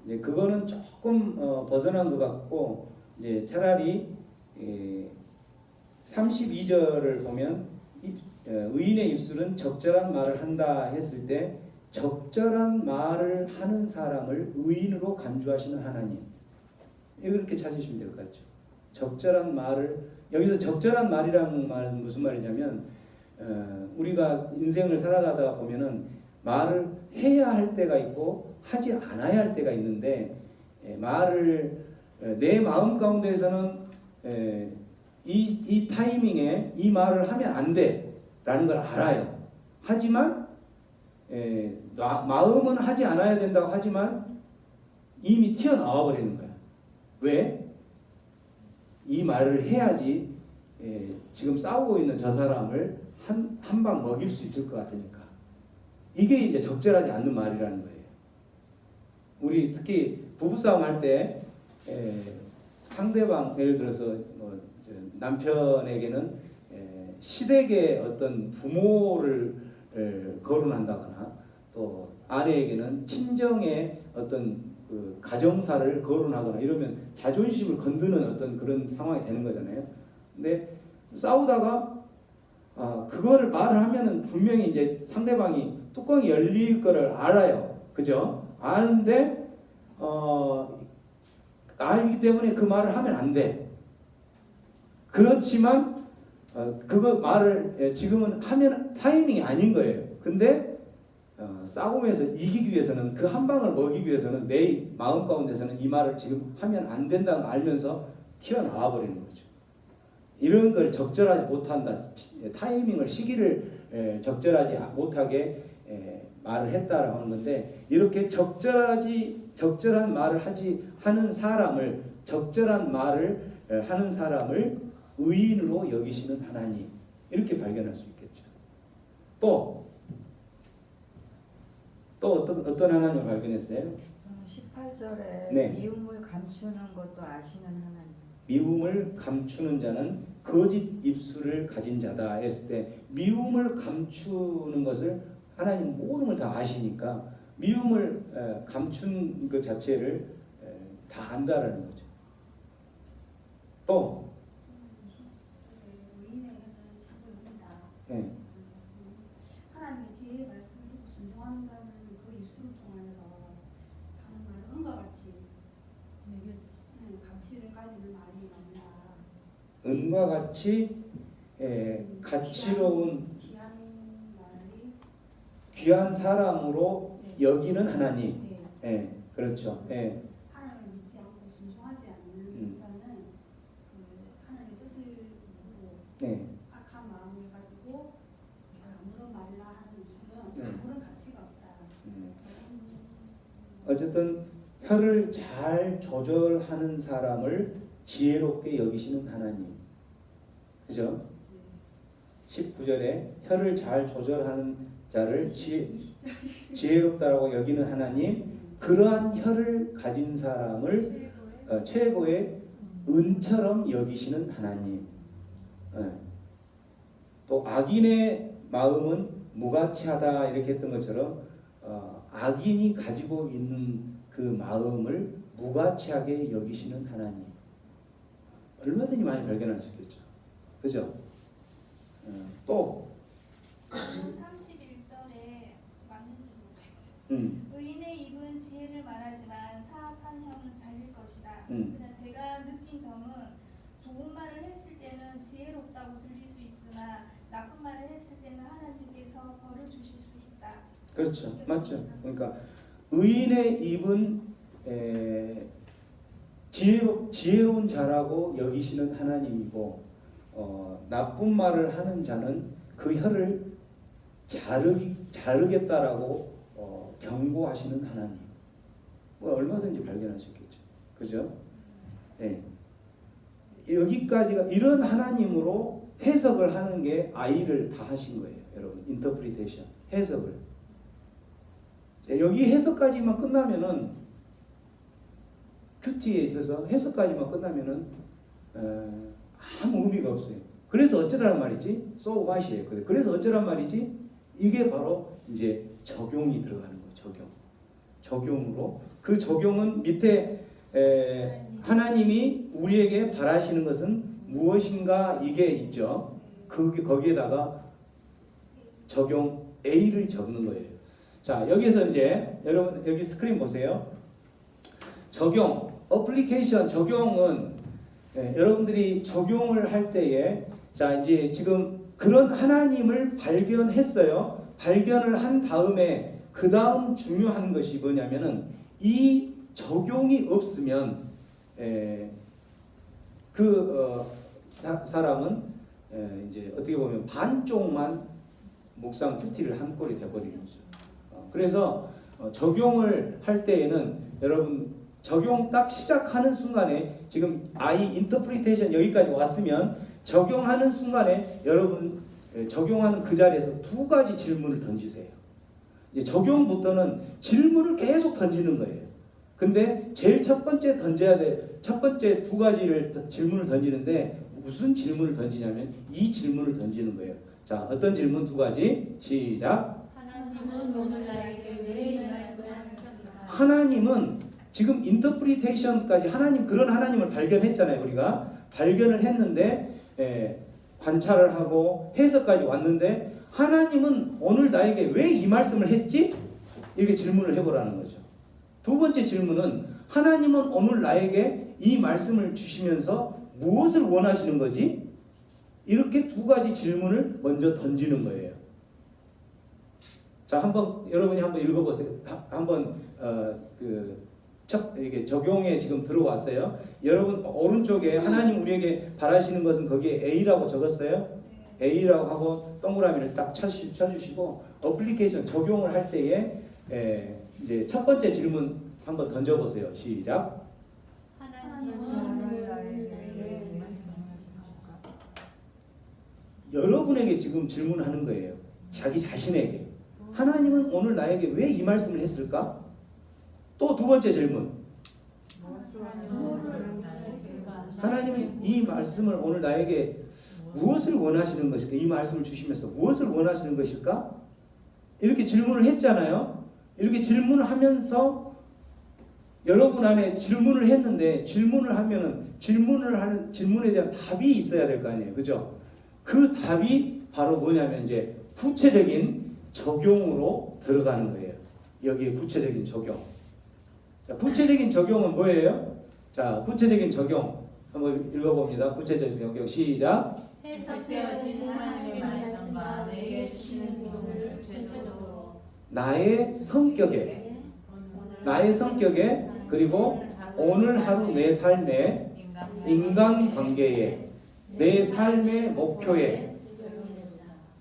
이제 그거는 조금 벗어난 것 같고 이제 차라리 32절을 보면 의인의 입술은 적절한 말을 한다 했을 때 적절한 말을 하는 사람을 의인으로 간주하시는 하나님. 이렇게 찾으시면 될 것 같죠. 적절한 말을 여기서 적절한 말이라는 말은 무슨 말이냐면 우리가 인생을 살아가다 보면은 말을 해야 할 때가 있고 하지 않아야 할 때가 있는데 말을 내 마음 가운데에서는 이 타이밍에 이 말을 하면 안 돼라는 걸 알아요. 하지만 마음은 하지 않아야 된다고 하지만 이미 튀어나와 버리는 거야. 왜? 이 말을 해야지 지금 싸우고 있는 저 사람을 한 방 먹일 수 있을 것 같으니까. 이게 이제 적절하지 않는 말이라는 거예요. 우리 특히 부부싸움 할 때 상대방 예를 들어서 남편에게는 시댁의 어떤 부모를 거론한다거나 또 아내에게는 친정의 어떤 그 가정사를 거론하거나 이러면 자존심을 건드는 어떤 그런 상황이 되는 거잖아요. 근데 싸우다가 그거를 말을 하면은 분명히 이제 상대방이 뚜껑이 열릴 거를 알아요. 그죠? 아는데 알기 때문에 그 말을 하면 안 돼. 그렇지만 그거 말을 지금은 하면 타이밍이 아닌 거예요. 근데 싸움에서 이기기 위해서는 그 한 방을 먹이기 위해서는 내 마음 가운데서는 이 말을 지금 하면 안 된다는 걸 알면서 튀어나와 버리는 거죠. 이런 걸 적절하지 못한다. 타이밍을 시기를 적절하지 못하게 말을 했다라고 하는 건데 이렇게 적절한 말을 하는 사람을 적절한 말을 하는 사람을 의인으로 여기시는 하나님 이렇게 발견할 수 있겠죠. 또 어떤 하나님을 발견했어요? 18절에 네. 미움을 감추는 것도 아시는 하나님. 미움을 감추는 자는 거짓 입술을 가진 자다 했을 때 미움을 감추는 것을 하나님 모든 걸 다 아시니까 미움을 감춘 그 자체를 다 안다라는 거죠. 또 네. 하나님의 지혜의 말씀을 듣고 순종하는 자는 그 입술을 통하여서 하는 말은 은과 같이 가치를 가지는 말이 많다. 은과 같이 가치로운 귀한 말이 귀한 사람으로 여기는 하나님. 네. 그렇죠. 하나님을 믿지 않고 순종하지 않는 자는 그 하나님의 뜻을 모르고 네. 악한 마음을 가지고 아무런 말이나 하는 입술은 네. 아무런 가치가 없다. 어쨌든 혀를 잘 조절하는 사람을 지혜롭게 여기시는 하나님. 그죠? 19절에 혀를 잘 조절하는 자를 지혜롭다라고 여기는 하나님. 그러한 혀를 가진 사람을 최고의 은처럼 여기시는 하나님. 또 악인의 마음은 무가치하다 이렇게 했던 것처럼 악인이 가지고 있는 그 마음을 무가치하게 여기시는 하나님. 얼마든지 많이 발견할 수 있겠죠. 그죠? 또 31절에 맞는지 모르겠죠. 의인의 입은 지혜를 말하지만 사악한 혀는 잘릴 것이다. 그냥 제가 느낀 점은 좋은 말을 했을 때는 지혜롭다고 들릴 수 있으나 나쁜 말을 했을 때는 하나님께서 벌을 주실 수 있다. 그렇죠. 맞죠. 그러니까 의인의 입은 지혜로운 자라고 여기시는 하나님이고 나쁜 말을 하는 자는 그 혀를 자르겠다라고 경고하시는 하나님. 얼마든지 발견할 수 있겠죠. 그죠? 네. 여기까지가 이런 하나님으로 해석을 하는 게 아이를 다 하신 거예요. 여러분, 인터프리테이션, 해석을. 여기 해석까지만 끝나면은 큐티에 있어서 해석까지만 끝나면은 아무 의미가 없어요. 그래서 어쩌라는 말이지? So what이에요. 그래서 어쩌란 말이지? 이게 바로 이제 적용이 들어가는 거예요. 적용으로 그 적용은 밑에 하나님이 우리에게 바라시는 것은 무엇인가 이게 있죠. 거기에다가 적용 A를 적는 거예요. 자, 여기서 이제 여러분 여기 스크린 보세요. 적용, 어플리케이션 적용은 여러분들이 적용을 할 때에 자 이제 지금 그런 하나님을 발견했어요. 발견을 한 다음에 그 다음 중요한 것이 뭐냐면은 이 적용이 없으면 사람은 이제 어떻게 보면 반쪽만 묵상 큐티를 한 꼴이 되어버리는 거죠. 그래서 적용을 할 때에는 여러분 적용 딱 시작하는 순간에 지금 아이 인터프리테이션 여기까지 왔으면 적용하는 순간에 여러분 적용하는 그 자리에서 두 가지 질문을 던지세요. 이제 적용부터는 질문을 계속 던지는 거예요. 근데 제일 첫 번째 던져야 돼. 첫 번째 두 가지를 질문을 던지는데 무슨 질문을 던지냐면 이 질문을 던지는 거예요. 자, 어떤 질문 두 가지? 시작. 하나님은 오늘 나에게 왜 이 말씀을 하셨습니까? 하나님은 지금 인터프리테이션까지 하나님 그런 하나님을 발견했잖아요. 우리가 발견을 했는데 관찰을 하고 해석까지 왔는데 하나님은 오늘 나에게 왜 이 말씀을 했지? 이렇게 질문을 해보라는 거죠. 두 번째 질문은 하나님은 오늘 나에게 이 말씀을 주시면서 무엇을 원하시는 거지? 이렇게 두 가지 질문을 먼저 던지는 거예요. 자, 한번 여러분이 한번 읽어보세요. 한번 이게 적용에 지금 들어왔어요. 여러분 오른쪽에 하나님 우리에게 바라시는 것은 거기에 A라고 적었어요. A라고 하고 동그라미를 딱 쳐주시고 어플리케이션 적용을 할 때에 이제 첫 번째 질문 한번 던져보세요. 시작. 하나님은 나에게 왜 이 말씀을 하셨습니까? 여러분에게 지금 질문하는 거예요. 자기 자신에게. 하나님은 오늘 나에게 왜 이 말씀을 했을까? 또 두 번째 질문. 하나님은 이 말씀을 오늘 나에게 무엇을 원하시는 것일까? 이 말씀을 주시면서 무엇을 원하시는 것일까? 이렇게 질문을 했잖아요. 이렇게 질문을 하면서 여러분 안에 질문을 했는데 질문을 하면은 질문에 대한 답이 있어야 될 거 아니에요. 그죠? 그 답이 바로 뭐냐면 이제 구체적인 적용으로 들어가는 거예요. 여기에 구체적인 적용. 자, 구체적인 적용은 뭐예요? 자, 구체적인 적용 한번 읽어봅니다. 구체적인 적용 시작. 해석되어진 하나님의 말씀과 내게 주시는 교훈을 전체적으로 나의 성격에 그리고 오늘 하루 내 삶의 인간관계에 내 삶의 목표에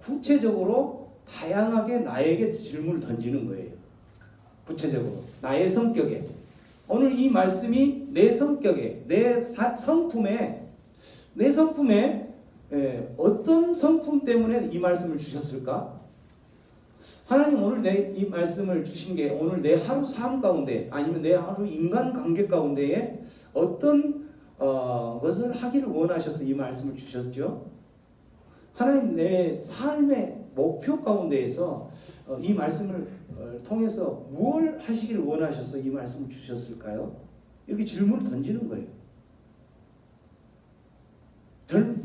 구체적으로 다양하게 나에게 질문을 던지는 거예요. 구체적으로 나의 성격에 오늘 이 말씀이 내 성격에 내 성품에 어떤 성품 때문에 이 말씀을 주셨을까? 하나님 오늘 이 말씀을 주신 게 오늘 내 하루 삶 가운데 아니면 내 하루 인간관계 가운데에 어떤 것을 하기를 원하셔서 이 말씀을 주셨죠? 하나님 내 삶의 목표 가운데에서 이 말씀을 통해서 무엇을 하시기를 원하셔서 이 말씀을 주셨을까요? 이렇게 질문을 던지는 거예요.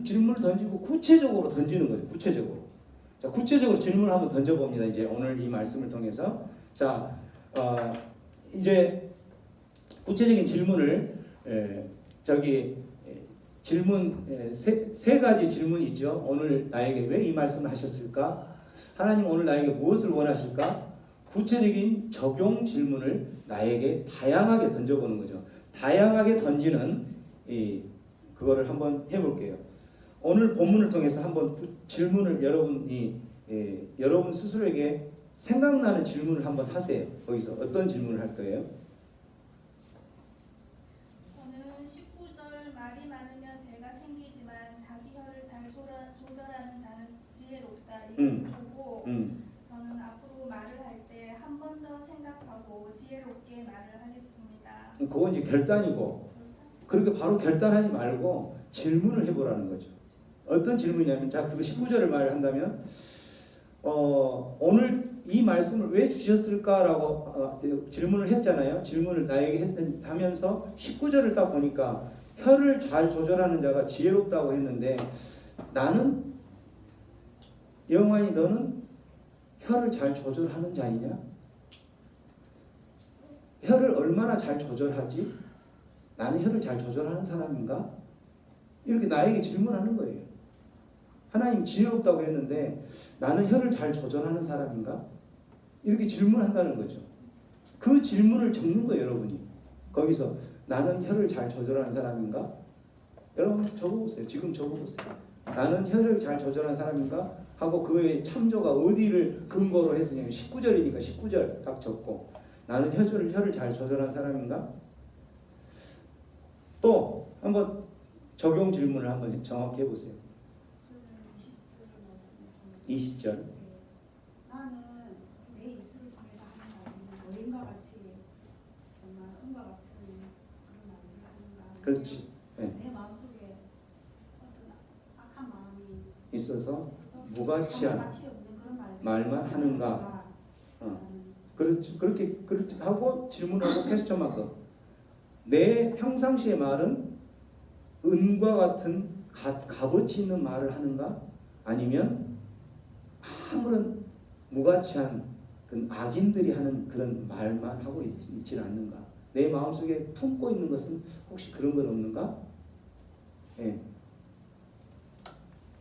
질문을 던지고 구체적으로 던지는 거예요. 구체적으로. 자, 구체적으로 질문을 한번 던져봅니다. 이제 오늘 이 말씀을 통해서. 자, 이제 구체적인 질문을 질문 세 가지 질문이 있죠. 오늘 나에게 왜 이 말씀을 하셨을까? 하나님 오늘 나에게 무엇을 원하실까? 구체적인 적용 질문을 나에게 다양하게 던져보는 거죠. 다양하게 던지는 그거를 한번 해볼게요. 오늘 본문을 통해서 한번 질문을 여러분 스스로에게 생각나는 질문을 한번 하세요. 거기서 어떤 질문을 할 거예요? 저는 19절 말이 많으면 죄가 생기지만 자기 혀를 잘 조절하는 자는 지혜롭다. 이것을 보고 저는 앞으로 말을 할 때 한 번 더 생각하고 지혜롭게 말을 하겠습니다. 그건 이제 결단이고 그렇게 바로 결단하지 말고 질문을 해보라는 거죠. 어떤 질문이냐면 자, 그 19절을 말을 한다면 오늘 이 말씀을 왜 주셨을까라고 질문을 했잖아요. 질문을 나에게 하면서 19절을 딱 보니까 혀를 잘 조절하는 자가 지혜롭다고 했는데 나는 영환이 너는 혀를 잘 조절하는 자이냐? 혀를 얼마나 잘 조절하지? 나는 혀를 잘 조절하는 사람인가? 이렇게 나에게 질문하는 거예요. 하나님 지혜롭다고 했는데 나는 혀를 잘 조절하는 사람인가? 이렇게 질문한다는 거죠. 그 질문을 적는 거예요, 여러분이. 거기서 나는 혀를 잘 조절하는 사람인가? 여러분 적어보세요. 지금 적어보세요. 나는 혀를 잘 조절하는 사람인가? 하고 그의 참조가 어디를 근거로 했으냐면 19절이니까 19절 딱 적고 나는 혀를 잘 조절하는 사람인가? 또 한번 적용 질문을 한번 정확히 해보세요. 20절. 나는 내 입술을 통해서 하는 말이 노인과 같이 정말 은과 같은 그런 말을 하는가? 그렇지. 네. 내 마음속에 어떤 악한 마음이 있어서 무가치한 가치 없는 그런 말만 하는가? 그렇게 하고 질문하고 퀘스천 마크. 내 평상시의 말은 은과 같은 값어치 있는 말을 하는가? 아니면 아무런 무가치한 그 악인들이 하는 그런 말만 하고 있지는 않는가? 내 마음속에 품고 있는 것은 혹시 그런 건 없는가? 예.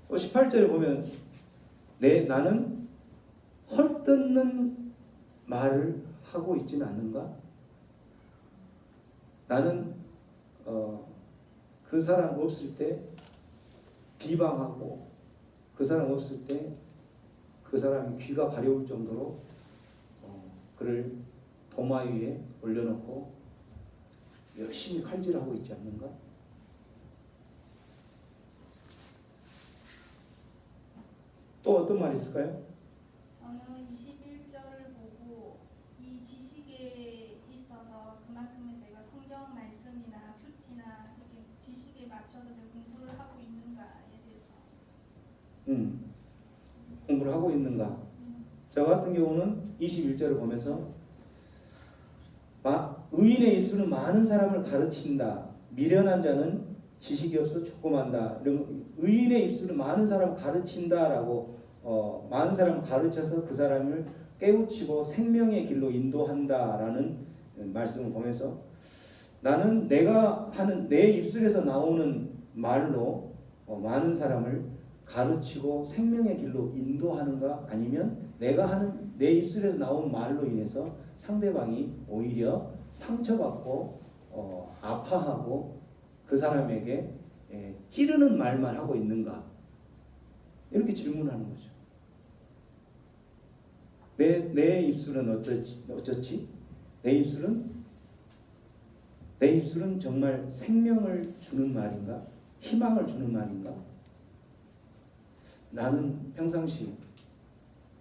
또 18절에 보면 나는 헐뜯는 말을 하고 있지는 않는가? 나는 그 사람 없을 때 비방하고 그 사람 없을 때 그 사람이 귀가 가려울 정도로 그를 도마 위에 올려놓고 열심히 칼질하고 있지 않는가? 또 어떤 말이 있을까요? 저는 21절을 보고 이 지식에 있어서 그만큼은 제가 성경 말씀이나 큐티나 이렇게 지식에 맞춰서 제가 공부를 하고 있는가에 대해서 공부를 하고 있는가? 저 같은 경우는 21절을 보면서 의인의 입술은 많은 사람을 가르친다. 미련한 자는 지식이 없어 죽고만다. 이런 의인의 입술은 많은 사람을 가르친다라고 많은 사람을 가르쳐서 그 사람을 깨우치고 생명의 길로 인도한다라는 말씀을 보면서 나는 내가 하는 내 입술에서 나오는 말로 많은 사람을 가르치고 생명의 길로 인도하는가? 아니면 내가 하는 내 입술에서 나온 말로 인해서 상대방이 오히려 상처받고 아파하고 그 사람에게 찌르는 말만 하고 있는가? 이렇게 질문하는 거죠. 내 입술은 어쩌지? 내 입술은 정말 생명을 주는 말인가? 희망을 주는 말인가? 나는 평상시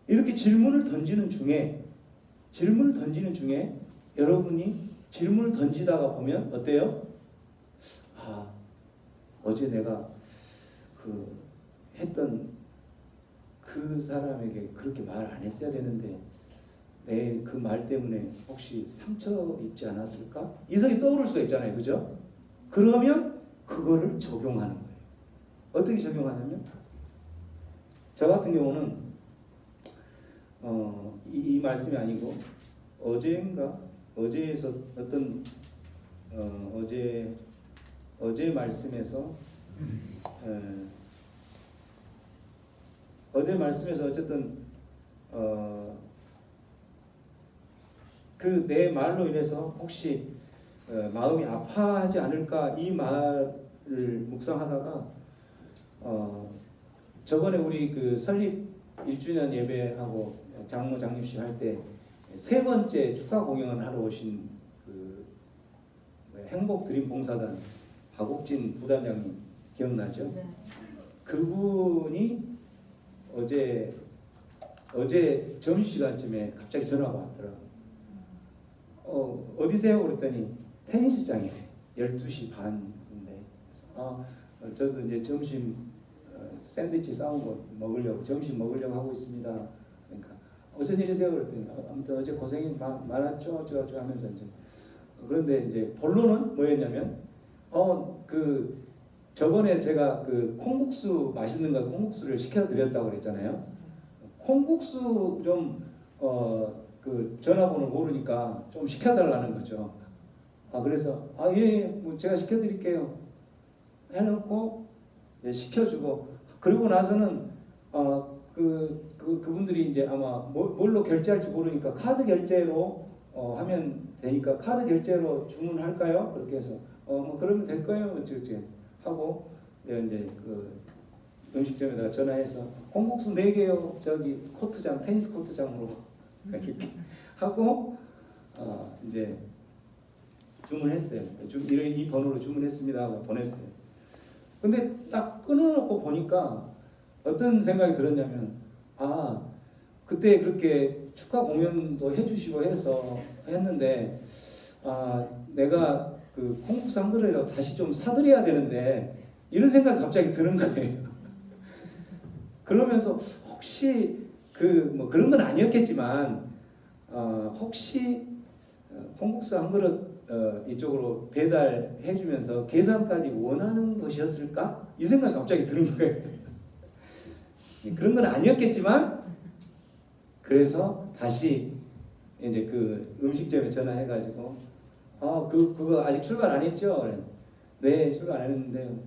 이렇게 질문을 던지는 중에 여러분이 질문을 던지다가 보면 어때요? 어제 내가 했던 그 사람에게 그렇게 말 안 했어야 되는데 내 그 말 때문에 혹시 상처 입지 않았을까? 이 생각이 떠오를 수가 있잖아요, 그죠? 그러면 그거를 적용하는 거예요. 어떻게 적용하냐면 저 같은 경우는 이 말씀이 아니고 어제에서 어떤 어제 말씀에서 어쨌든 그 내 말로 인해서 혹시 마음이 아파하지 않을까 이 말을 묵상하다가 저번에 우리 그 설립 1주년 예배하고 장로 장립식 할 때 세 번째 축하 공연을 하러 오신 그 행복 드림 봉사단 박옥진 부단장님 기억나죠? 네. 그분이 어제 점심시간쯤에 갑자기 전화가 왔더라고요. 어디세요? 그랬더니 테니스장이래. 12시 반인데 저도 이제 점심 샌드위치 싸운 거 먹으려고 점심 먹으려고 하고 있습니다. 그러니까 어쩐 일이세요? 그랬더니 아무튼 어제 고생이 많았죠. 저 하면서 이제 그런데 이제 본론은 뭐였냐면 그 저번에 제가 그 콩국수 맛있는 거 콩국수를 시켜드렸다고 그랬잖아요. 콩국수 좀 그 전화번호 모르니까 좀 시켜달라는 거죠. 그래서 예, 뭐 제가 시켜드릴게요. 해놓고 시켜주고 그리고 나서는 그분들이 이제 아마 뭘로 결제할지 모르니까 카드 결제로 하면 되니까 카드 결제로 주문할까요? 그렇게 해서 뭐 그러면 될 거예요. 어쩌지 하고 이제 그 음식점에다가 전화해서 콩국수 4개요. 저기 코트장 테니스 코트장으로 이렇게 하고 이제 주문했어요. 이 번호로 주문했습니다 하고 보냈어요. 근데 딱 끊어놓고 보니까 어떤 생각이 들었냐면 그때 그렇게 축하 공연도 해주시고 해서 했는데 내가 그 콩국수 한 그릇이라도 다시 좀 사드려야 되는데 이런 생각이 갑자기 드는 거예요. 그러면서 혹시 뭐 그런 건 아니었겠지만 혹시 콩국수 한 그릇 이쪽으로 배달해 주면서 계산까지 원하는 것이었을까? 이 생각이 갑자기 드는 거예요. 그런 건 아니었겠지만 그래서 다시 이제 그 음식점에 전화해가지고 그거 아직 출발 안 했죠? 네, 출발 안 했는데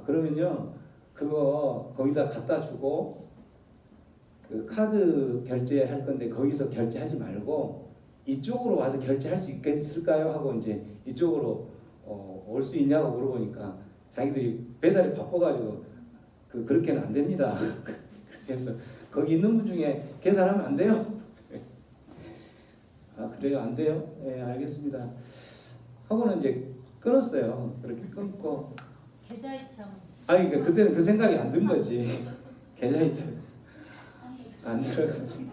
그러면요 그거 거기다 갖다 주고 그 카드 결제할 건데 거기서 결제하지 말고 이쪽으로 와서 결제할 수 있겠을까요? 하고 이제 이쪽으로 올 수 있냐고 물어보니까 자기들이 배달이 바빠가지고 그렇게는 안 됩니다. 그래서 거기 있는 분 중에 계산하면 안 돼요? 그래요? 안 돼요? 네, 알겠습니다. 하고는 이제 끊었어요. 그렇게 끊고 계좌이체. 아니 그때는 그 생각이 안 든 거지. 계좌이체 안 들어가지고.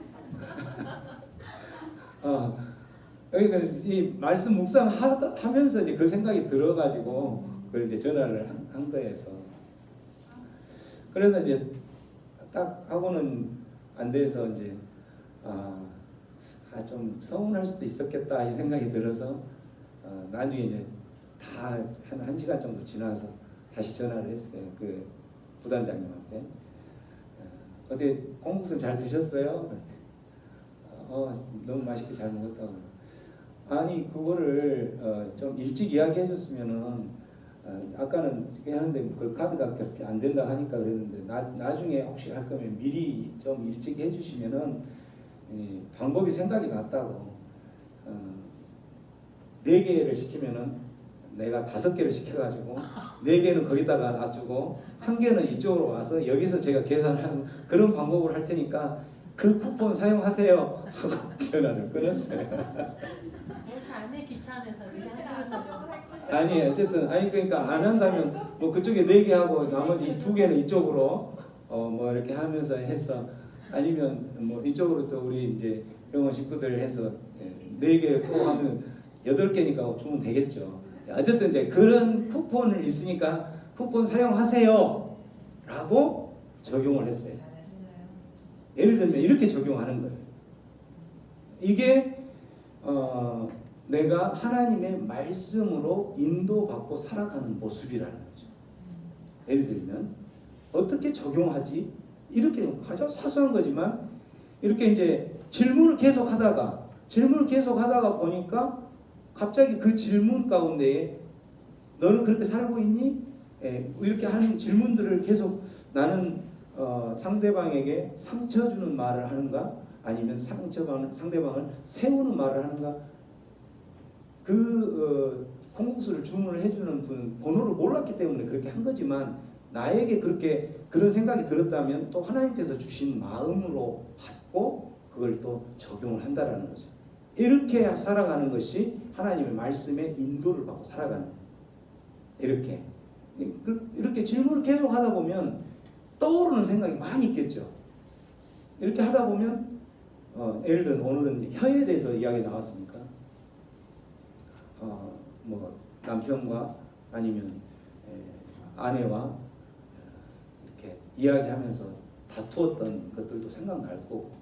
그러니까 이 말씀 묵상하면서 이제 그 생각이 들어가지고 그걸 이제 전화를 한 거에서. 그래서 이제 딱 하고는 안 돼서 이제 좀 서운할 수도 있었겠다 이 생각이 들어서 나중에 이제 다 한 시간 정도 지나서 다시 전화를 했어요. 그 부단장님한테. 어떻게 콩국수 잘 드셨어요? 너무 맛있게 잘 먹었다고. 아니 그거를 좀 일찍 이야기해 줬으면은 아까는 하는데 그 카드가 결제 안 된다 하니까 그랬는데 나중에 혹시 할 거면 미리 좀 일찍 해주시면은 방법이 생각이 났다고. 4개를 시키면은 내가 5개를 시켜가지고 4개는 거기다가 놔두고 1개는 이쪽으로 와서 여기서 제가 계산하는 그런 방법을 할 테니까 그 쿠폰 사용하세요 하고 전화를 끊었어요. 안에 귀찮아서 그냥 하는 거죠. 아니 어쨌든 그러니까 안 한다면 뭐 그쪽에 4개 하고 나머지 2개는 이쪽으로 뭐 이렇게 하면서 해서 아니면 뭐 이쪽으로 또 우리 이제 병원 식구들 해서 4개 또 하면 8개니까 주면 되겠죠. 어쨌든 이제 그런 쿠폰을 있으니까 쿠폰 사용하세요 라고 적용을 했어요. 예를 들면 이렇게 적용하는 거예요. 이게 내가 하나님의 말씀으로 인도받고 살아가는 모습이라는 거죠. 예를 들면 어떻게 적용하지? 이렇게 아주 사소한 거지만 이렇게 이제 질문을 계속 하다가 보니까 갑자기 그 질문 가운데에 너는 그렇게 살고 있니? 이렇게 하는 질문들을 계속 나는 상대방에게 상처 주는 말을 하는가? 아니면 상대방을 세우는 말을 하는가? 콩국수를 주문을 해주는 분 번호를 몰랐기 때문에 그렇게 한 거지만 나에게 그런 생각이 들었다면 또 하나님께서 주신 마음으로 받고 그걸 또 적용을 한다라는 거죠. 이렇게 살아가는 것이 하나님의 말씀에 인도를 받고 살아가는 거예요. 이렇게 질문을 계속 하다 보면 떠오르는 생각이 많이 있겠죠. 이렇게 하다 보면 예를 들어 오늘은 혀에 대해서 이야기 나왔으니까 뭐 남편과 아니면 아내와 이렇게 이야기하면서 다투었던 것들도 생각날 거고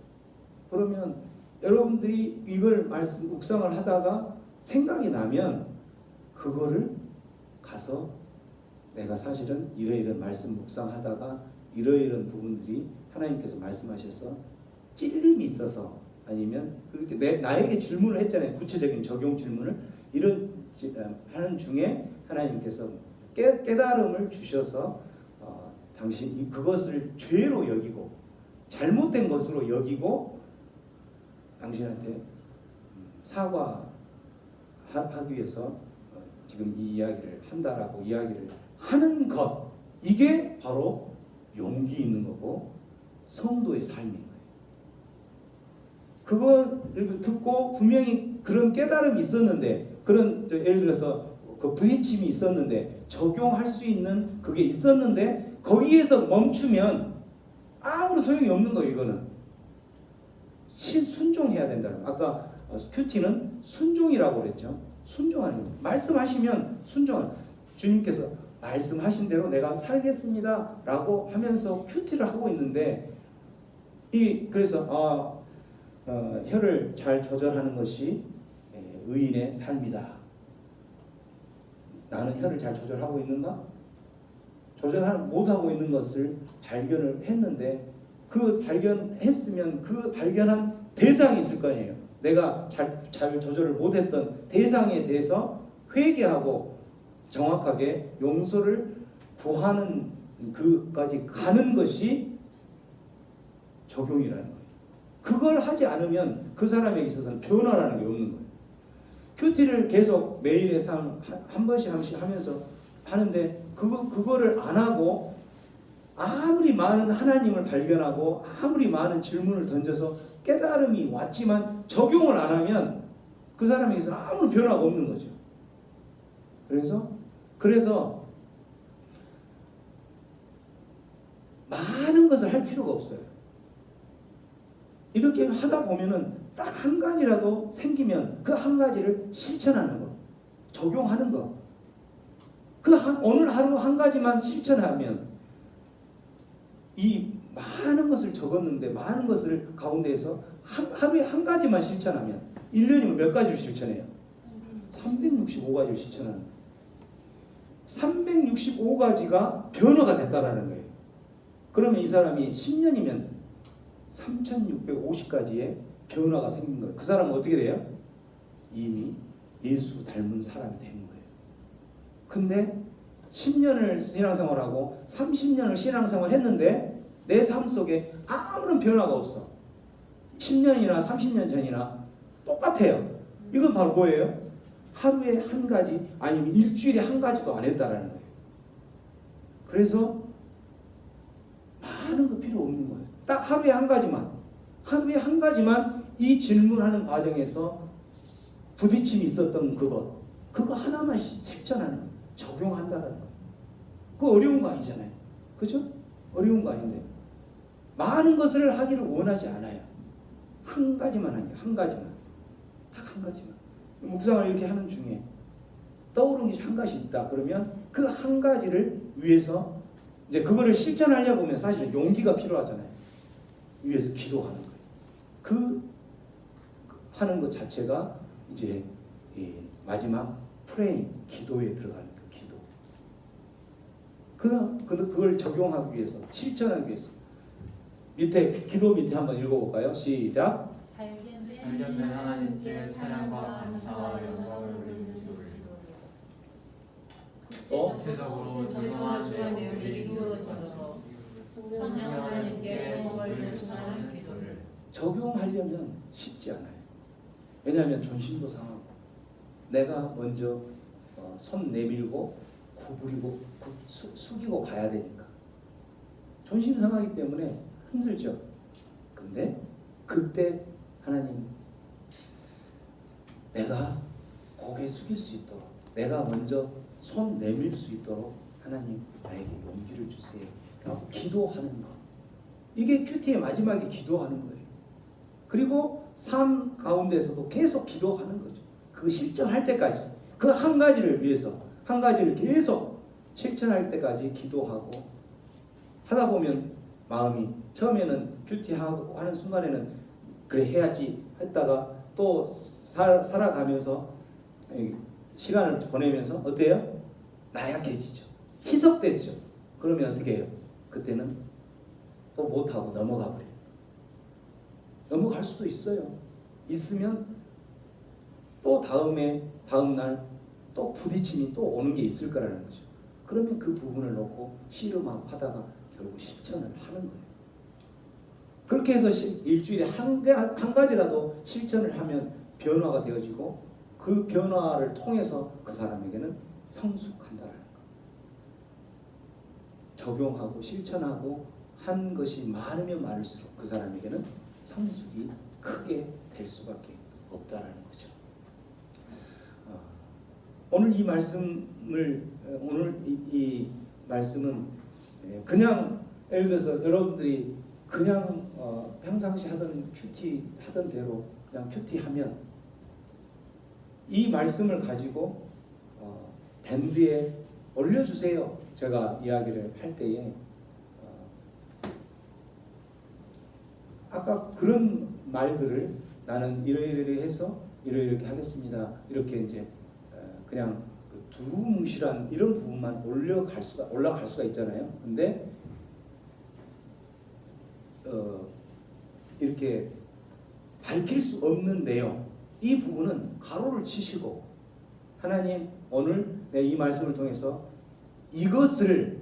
그러면 여러분들이 이걸 묵상을 하다가 생각이 나면 그거를 가서 내가 사실은 이러이러한 말씀 묵상하다가 이러이러한 부분들이 하나님께서 말씀하셔서 찔림이 있어서 아니면 그렇게 나에게 질문을 했잖아요. 구체적인 적용 질문을 이런 하는 중에 하나님께서 깨달음을 주셔서 당신 그것을 죄로 여기고 잘못된 것으로 여기고 당신한테 사과하기 위해서 지금 이 이야기를 한다라고 이야기를 하는 것 이게 바로 용기 있는 거고 성도의 삶인 거예요. 그걸 듣고 분명히 그런 깨달음이 있었는데 그런 예를 들어서 그 부딪힘이 있었는데 적용할 수 있는 그게 있었는데 거기에서 멈추면 아무런 소용이 없는 거예요. 이거는 순종해야 된다는 거예요. 아까 큐티는 순종이라고 그랬죠. 순종하는 거예요. 말씀하시면 순종하는 거예요. 주님께서 말씀하신 대로 내가 살겠습니다 라고 하면서 큐티를 하고 있는데 그래서 혀를 잘 조절하는 것이 의인의 삶이다. 나는 혀를 잘 조절하고 있는가? 못하고 있는 것을 발견을 했는데 그 발견했으면 그 발견한 대상이 있을 거 아니에요. 내가 잘 조절을 못했던 대상에 대해서 회개하고 정확하게 용서를 구하는 그까지 가는 것이 적용이라는 거예요. 그걸 하지 않으면 그 사람에게 있어서는 변화라는 게 없는 거예요. 큐티를 계속 매일의 한 번씩 하면서 하는데 그거를 안 하고 아무리 많은 하나님을 발견하고 아무리 많은 질문을 던져서 깨달음이 왔지만 적용을 안 하면 그 사람에게서 아무런 변화가 없는 거죠. 그래서 많은 것을 할 필요가 없어요. 이렇게 하다 보면은 딱 한 가지라도 생기면 그 한 가지를 실천하는 거, 적용하는 거. 오늘 하루 한 가지만 실천하면 이 많은 것을 적었는데 많은 것을 가운데에서 하루에 한 가지만 실천하면 1년이면 몇 가지를 실천해요? 365가지를 실천하는 거예요. 365가지가 변화가 됐다라는 거예요. 그러면 이 사람이 10년이면 3650가지의 변화가 생긴 거예요. 그 사람은 어떻게 돼요? 이미 예수 닮은 사람이 되는 거예요. 근데 10년을 신앙생활하고 30년을 신앙생활 했는데 내 삶 속에 아무런 변화가 없어. 10년이나 30년 전이나 똑같아요. 이건 바로 뭐예요? 하루에 한 가지 아니면 일주일에 한 가지도 안 했다라는 거예요. 그래서 많은 거 필요 없는 거예요. 딱 하루에 한 가지만 이 질문하는 과정에서 부딪힘이 있었던 그거 하나만 실천하는 거예요. 적용한다는 거예요. 그거 어려운 거 아니잖아요. 그죠? 어려운 거 아닌데 많은 것을 하기를 원하지 않아요. 한 가지만 하는 거예요. 한 가지만. 딱 한 가지만. 묵상을 이렇게 하는 중에 떠오르는 게 한 가지 있다. 그러면 그 한 가지를 위해서 이제 그거를 실천하려고 하면 사실 용기가 필요하잖아요. 위해서 기도하는 거예요. 그 하는 것 자체가 이제 마지막 프레임, 기도에 들어가는 그 기도. 그걸 적용하기 위해서, 실천하기 위해서 기도 밑에 한번 읽어볼까요? 시작. 발견된 하나님께 찬양과 감사와 영광을 올리는 기도를 구체적으로 적용하는 내용들이 이루어지도록 성령 하나님께 영광을 요청하는 기도를 적용하려면 쉽지 않아요. 왜냐하면 전신도 상하고 내가 먼저 손 내밀고 구부리고 숙이고 가야 되니까 전신 상하기 때문에 힘들죠. 근데 그때 하나님 내가 고개 숙일 수 있도록 내가 먼저 손 내밀 수 있도록 하나님 나에게 용기를 주세요 라고 기도하는 것. 이게 큐티의 마지막에 기도하는 거예요. 그리고 삶 가운데서도 계속 기도하는 거죠. 그 실천할 때까지 그 한 가지를 위해서 한 가지를 계속 실천할 때까지 기도하고 하다 보면 마음이 처음에는 큐티하고 하는 순간에는 그래 해야지 했다가 또 살아가면서 시간을 보내면서 어때요? 나약해지죠. 희석되죠. 그러면 어떻게 해요? 그때는 또 못하고 넘어가 버려요. 넘어갈 수도 있어요. 있으면 또 다음날 또 부딪힘이 또 오는 게 있을 거라는 거죠. 그러면 그 부분을 놓고 씨름하고 하다가 결국 실천을 하는 거예요. 그렇게 해서 일주일에 한 가지라도 실천을 하면 변화가 되어지고 그 변화를 통해서 그 사람에게는 성숙한다는 거. 적용하고 실천하고 한 것이 많으면 많을수록 그 사람에게는 성숙이 크게 될 수밖에 없다라는 거죠. 오늘 이 말씀은 그냥 예를 들어서 여러분들이 그냥 평상시 하던 큐티 하던 대로 그냥 큐티 하면 이 말씀을 가지고 밴드에 올려주세요. 제가 이야기를 할 때에 아까 그런 말들을 나는 이러이러이 해서 이렇게 하겠습니다. 이렇게 이제 그냥 그 두루뭉실한 이런 부분만 올라갈 수가 있잖아요. 근데 이렇게 밝힐 수 없는 내용, 이 부분은 가로를 치시고, 하나님 오늘 내 이 말씀을 통해서 이것을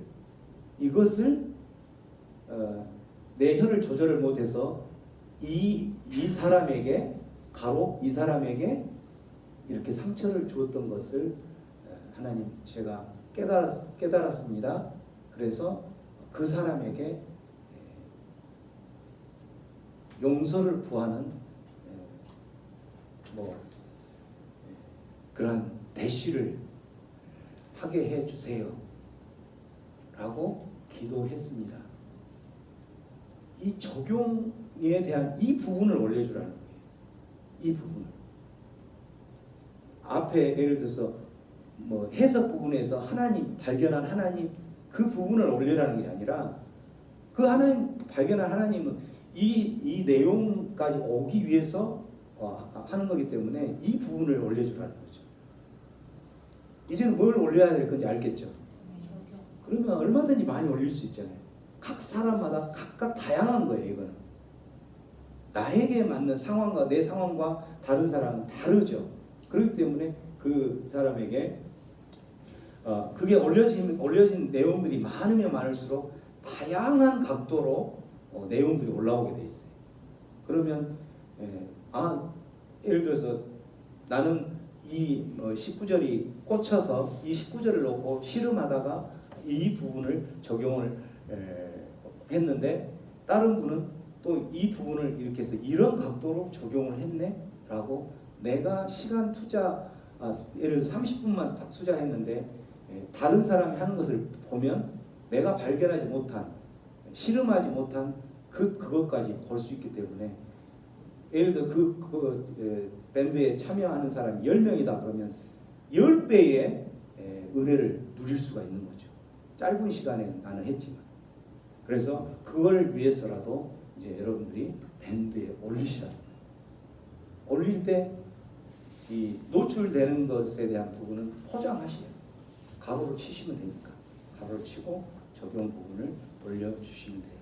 내 혀를 조절을 못해서 이 사람에게 이 사람에게 이렇게 상처를 주었던 것을 하나님 제가 깨달았습니다. 그래서 그 사람에게 용서를 구하는 그러한 대시를 하게 해 주세요 라고 기도했습니다. 이 적용에 대한 이 부분을 올려주라는 거예요. 이 부분을 앞에 예를 들어서 해석 부분에서 하나님 발견한 하나님 그 부분을 올리라는 게 아니라, 그 하나님 발견한 하나님은 이 내용까지 오기 위해서 하는 거기 때문에 이 부분을 올려주라는 거죠. 이제는 뭘 올려야 될 건지 알겠죠? 그러면 얼마든지 많이 올릴 수 있잖아요. 각 사람마다 각각 다양한 거예요. 이거는 나에게 맞는 상황과 내 상황과 다른 사람은 다르죠. 그렇기 때문에 그 사람에게 그게 올려진 내용들이 많으면 많을수록 다양한 각도로 내용들이 올라오게 돼 있어요. 그러면 예를 들어서 나는 이 19절이 꽂혀서 이 19절을 놓고 씨름하다가 이 부분을 적용을 했는데, 다른 분은 또 이 부분을 이렇게 해서 이런 각도로 적용을 했네 라고, 내가 시간 투자 예를 들어 30분만 투자했는데 다른 사람이 하는 것을 보면 내가 발견하지 못한, 씨름하지 못한 그것까지 볼 수 있기 때문에, 예를 들어 그 밴드에 참여하는 사람이 10명이다 그러면 10배의 은혜를 누릴 수가 있는 거죠. 짧은 시간에 나는 했지만. 그래서 그걸 위해서라도 이제 여러분들이 밴드에 올리시라는 거예요. 올릴 때 이 노출되는 것에 대한 부분은 포장하시면 가로를 치시면 되니까 가로를 치고 적용 부분을 올려주시면 돼요.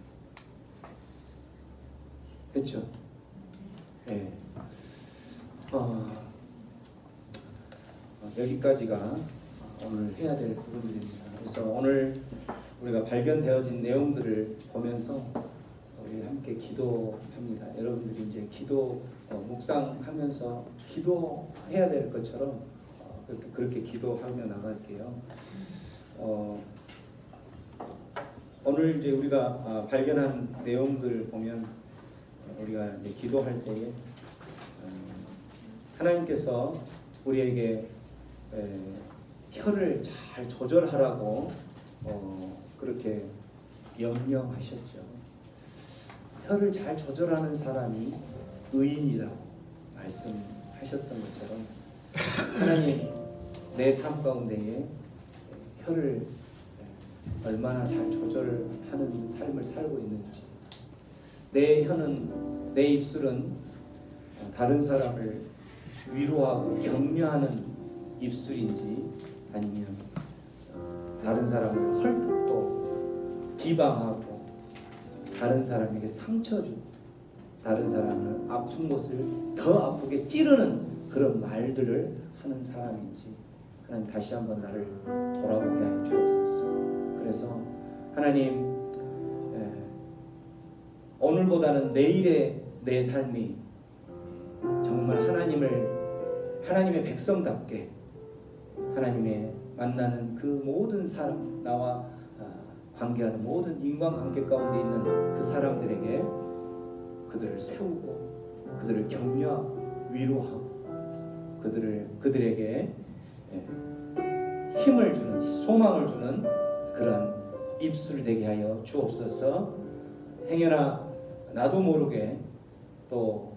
그렇죠? 네. 여기까지가 오늘 해야 될 부분들입니다. 그래서 오늘 우리가 발견되어진 내용들을 보면서 우리 함께 기도합니다. 여러분들이 이제 기도 묵상하면서 기도해야 될 것처럼 그렇게 기도하며 나갈게요. 오늘 이제 우리가 발견한 내용들 보면 우리가 이제 기도할 때에 하나님께서 우리에게 혀를 잘 조절하라고 그렇게 명령하셨죠. 혀를 잘 조절하는 사람이 의인이라고 말씀하셨던 것처럼, 하나님 내 삶 가운데에 혀를 얼마나 잘 조절하는 삶을 살고 있는지, 내 혀는, 내 입술은 다른 사람을 위로하고 격려하는 입술인지, 아니면 다른 사람을 헐뜯고 비방하고 다른 사람에게 상처 주고 다른 사람을 아픈 곳을 더 아프게 찌르는 그런 말들을 하는 사람인지, 하나님 다시 한번 나를 돌아보게 하여 주옵소서. 그래서 하나님, 오늘보다는 내일의 내 삶이 정말 하나님의 백성답게, 하나님의 만나는 그 모든 사람, 나와 관계하는 모든 인간관계 가운데 있는 그 사람들에게 그들을 세우고 그들을 격려하고 위로하고 그들에게 힘을 주는, 소망을 주는 그런 입술 되게 하여 주옵소서. 행여나 나도 모르게 또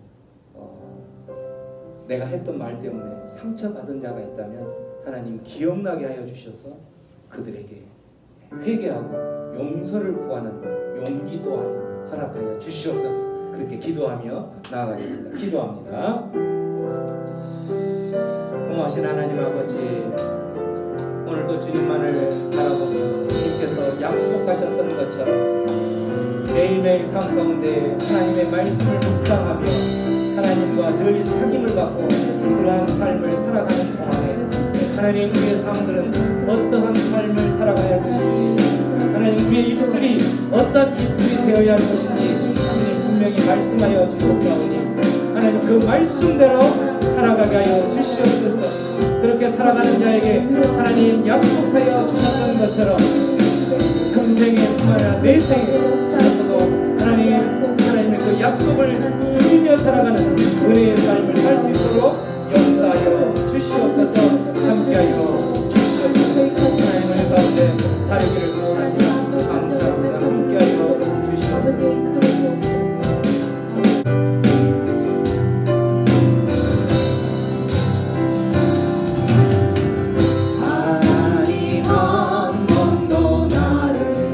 내가 했던 말 때문에 상처받은 자가 있다면 하나님 기억나게 하여 주셔서 그들에게 회개하고 용서를 구하는 용기 또한 허락하여 주시옵소서. 그렇게 기도하며 나아가겠습니다. 기도합니다. 고마우신 하나님 아버지, 오늘도 주님만을 바라보며 주님께서 약속하셨던 것처럼 매일매일 삶 가운데 하나님의 말씀을 묵상하며 하나님과 늘 사귐을 갖고 그러한 삶을 살아가는 동안에 하나님, 우리의 삶들은 어떠한 삶을 살아가야 할 것인지, 하나님, 우리의 입술이 어떤 입술이 되어야 할 것인지 주님 분명히 말씀하여 주셨사오니 하나님, 그 말씀대로 살아가게 하여 주시옵소서. 그렇게 살아가는 자에게 하나님 약속하여 주셨던 것처럼 평생에 뿐 아니라 내 생에 살아서도 하나님의 그 약속을 누리며 살아가는 은혜의 삶을 살 수 있도록 역사하여 주시옵소서. 함께하여 주시옵소서. 하나님 은혜 가운데 살기를 원하니 감사합니다. 함께하여 주시옵소서. 하나님 한 번도 나를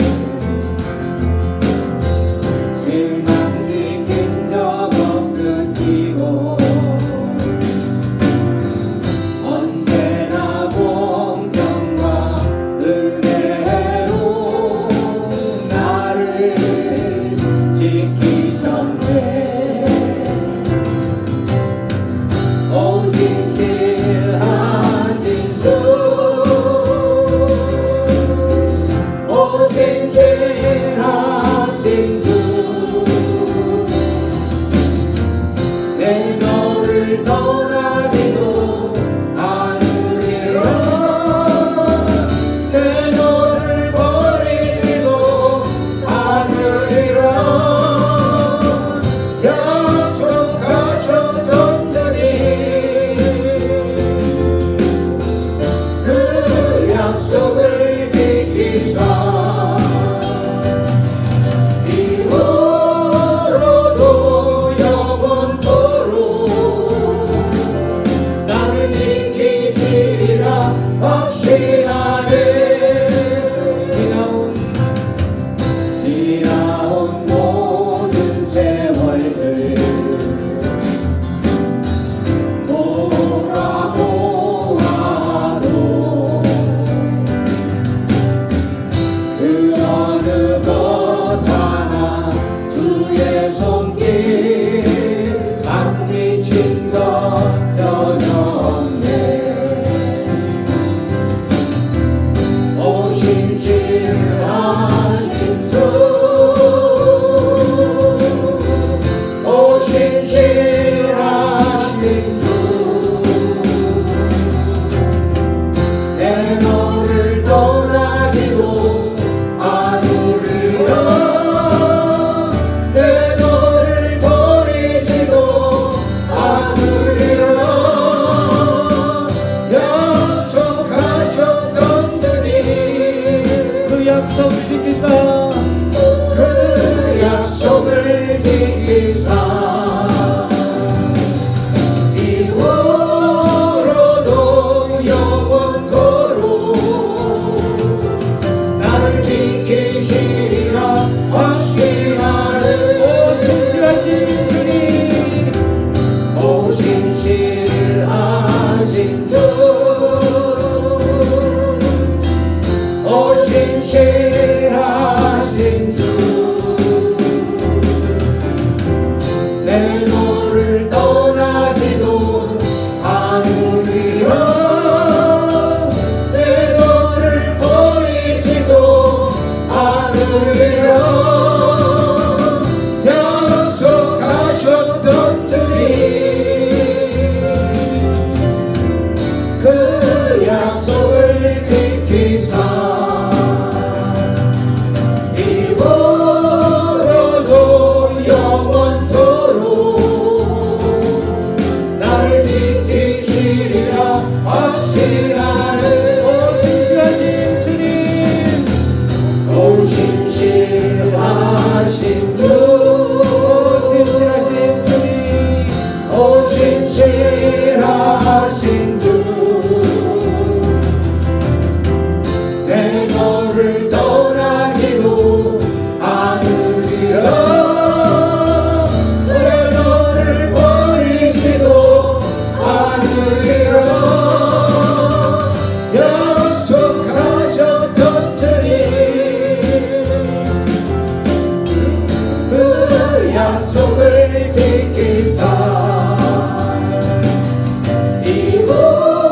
약속을 지키사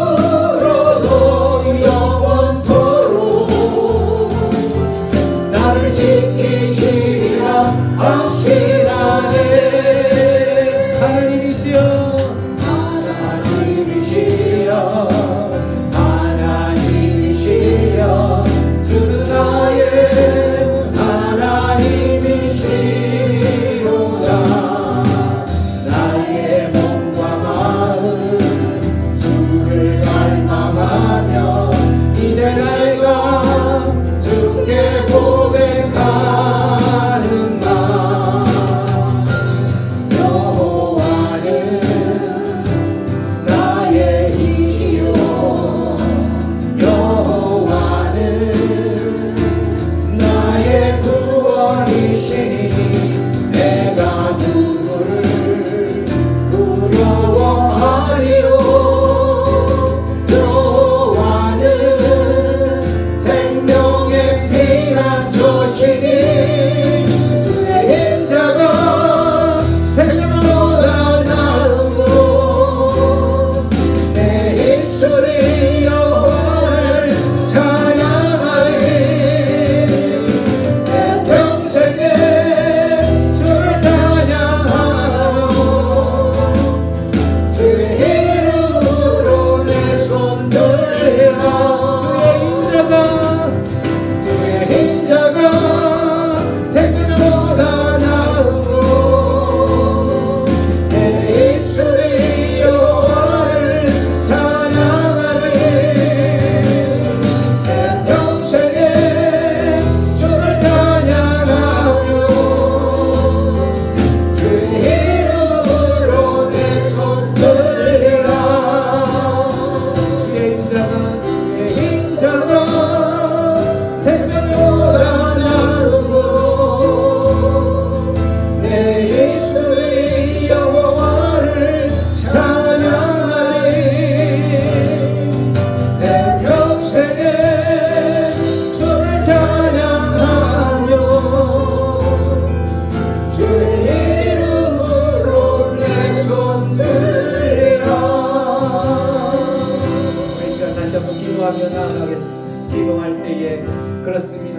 이후로도 영원토록 나를 지키시리라 하시나니 하나님이시여 하나님이시여 주는 나의 하나님이시로다 나의 몸과 마음 주를 갈망하며 이제 내가 주께 고백하는 나 여호와는 나의 이시요 여호와는 나의 구원이시니 내가 누구를 두려워하리요 여호와는 생명의 피난처시니 주의 힘자가 생명보다 나으고 내 입술이 여호와를 찬양하리 내 평생에 주를 찬양하며 주의 이름으로 내 손 들리라 주의 힘자가 생명보다 나으고 내 입술이 여호와를 찬양하리 내 평생에 주를 찬양하며 주의 이름으로 내 손 들리라 주의 힘자가 생명보다 나으고 내 입술이 여호와를 찬양하리 내 평생에 주를 찬양하며 주의 이름으로 내 손 들리라 우리 시간 다시 한번 기도하며 나아가겠습니다. 기도할 때에 그렇습니다.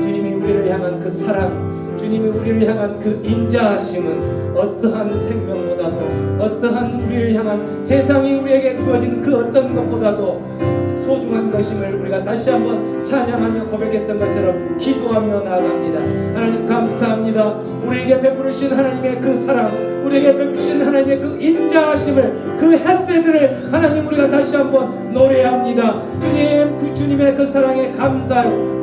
주님이 우리를 향한 그 사랑 주님이 우리를 향한 그 인자하심은 어떠한 생명보다도 어떠한 우리를 향한 세상이 우리에게 주어진 그 어떤 것보다도 소중한 것임을 우리가 다시 한번 찬양하며 고백했던 것처럼 기도하며 나아갑니다. 하나님 감사합니다. 우리에게 베푸신 하나님의 그 사랑 우리에게 베푸신 하나님의 그 인자하심을 그 햇새들을 하나님 우리가 다시 한번 노래합니다. 주님 그 주님의 그 사랑에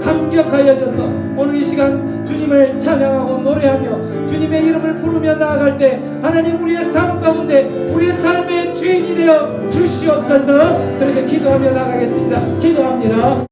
감격하여져서 오늘 이 시간 주님을 찬양하고 노래하며 주님의 이름을 부르며 나아갈 때 하나님 우리의 삶 가운데 우리의 삶의 주인이 되어 주시옵소서. 그렇게 기도하며 나가겠습니다. 기도합니다.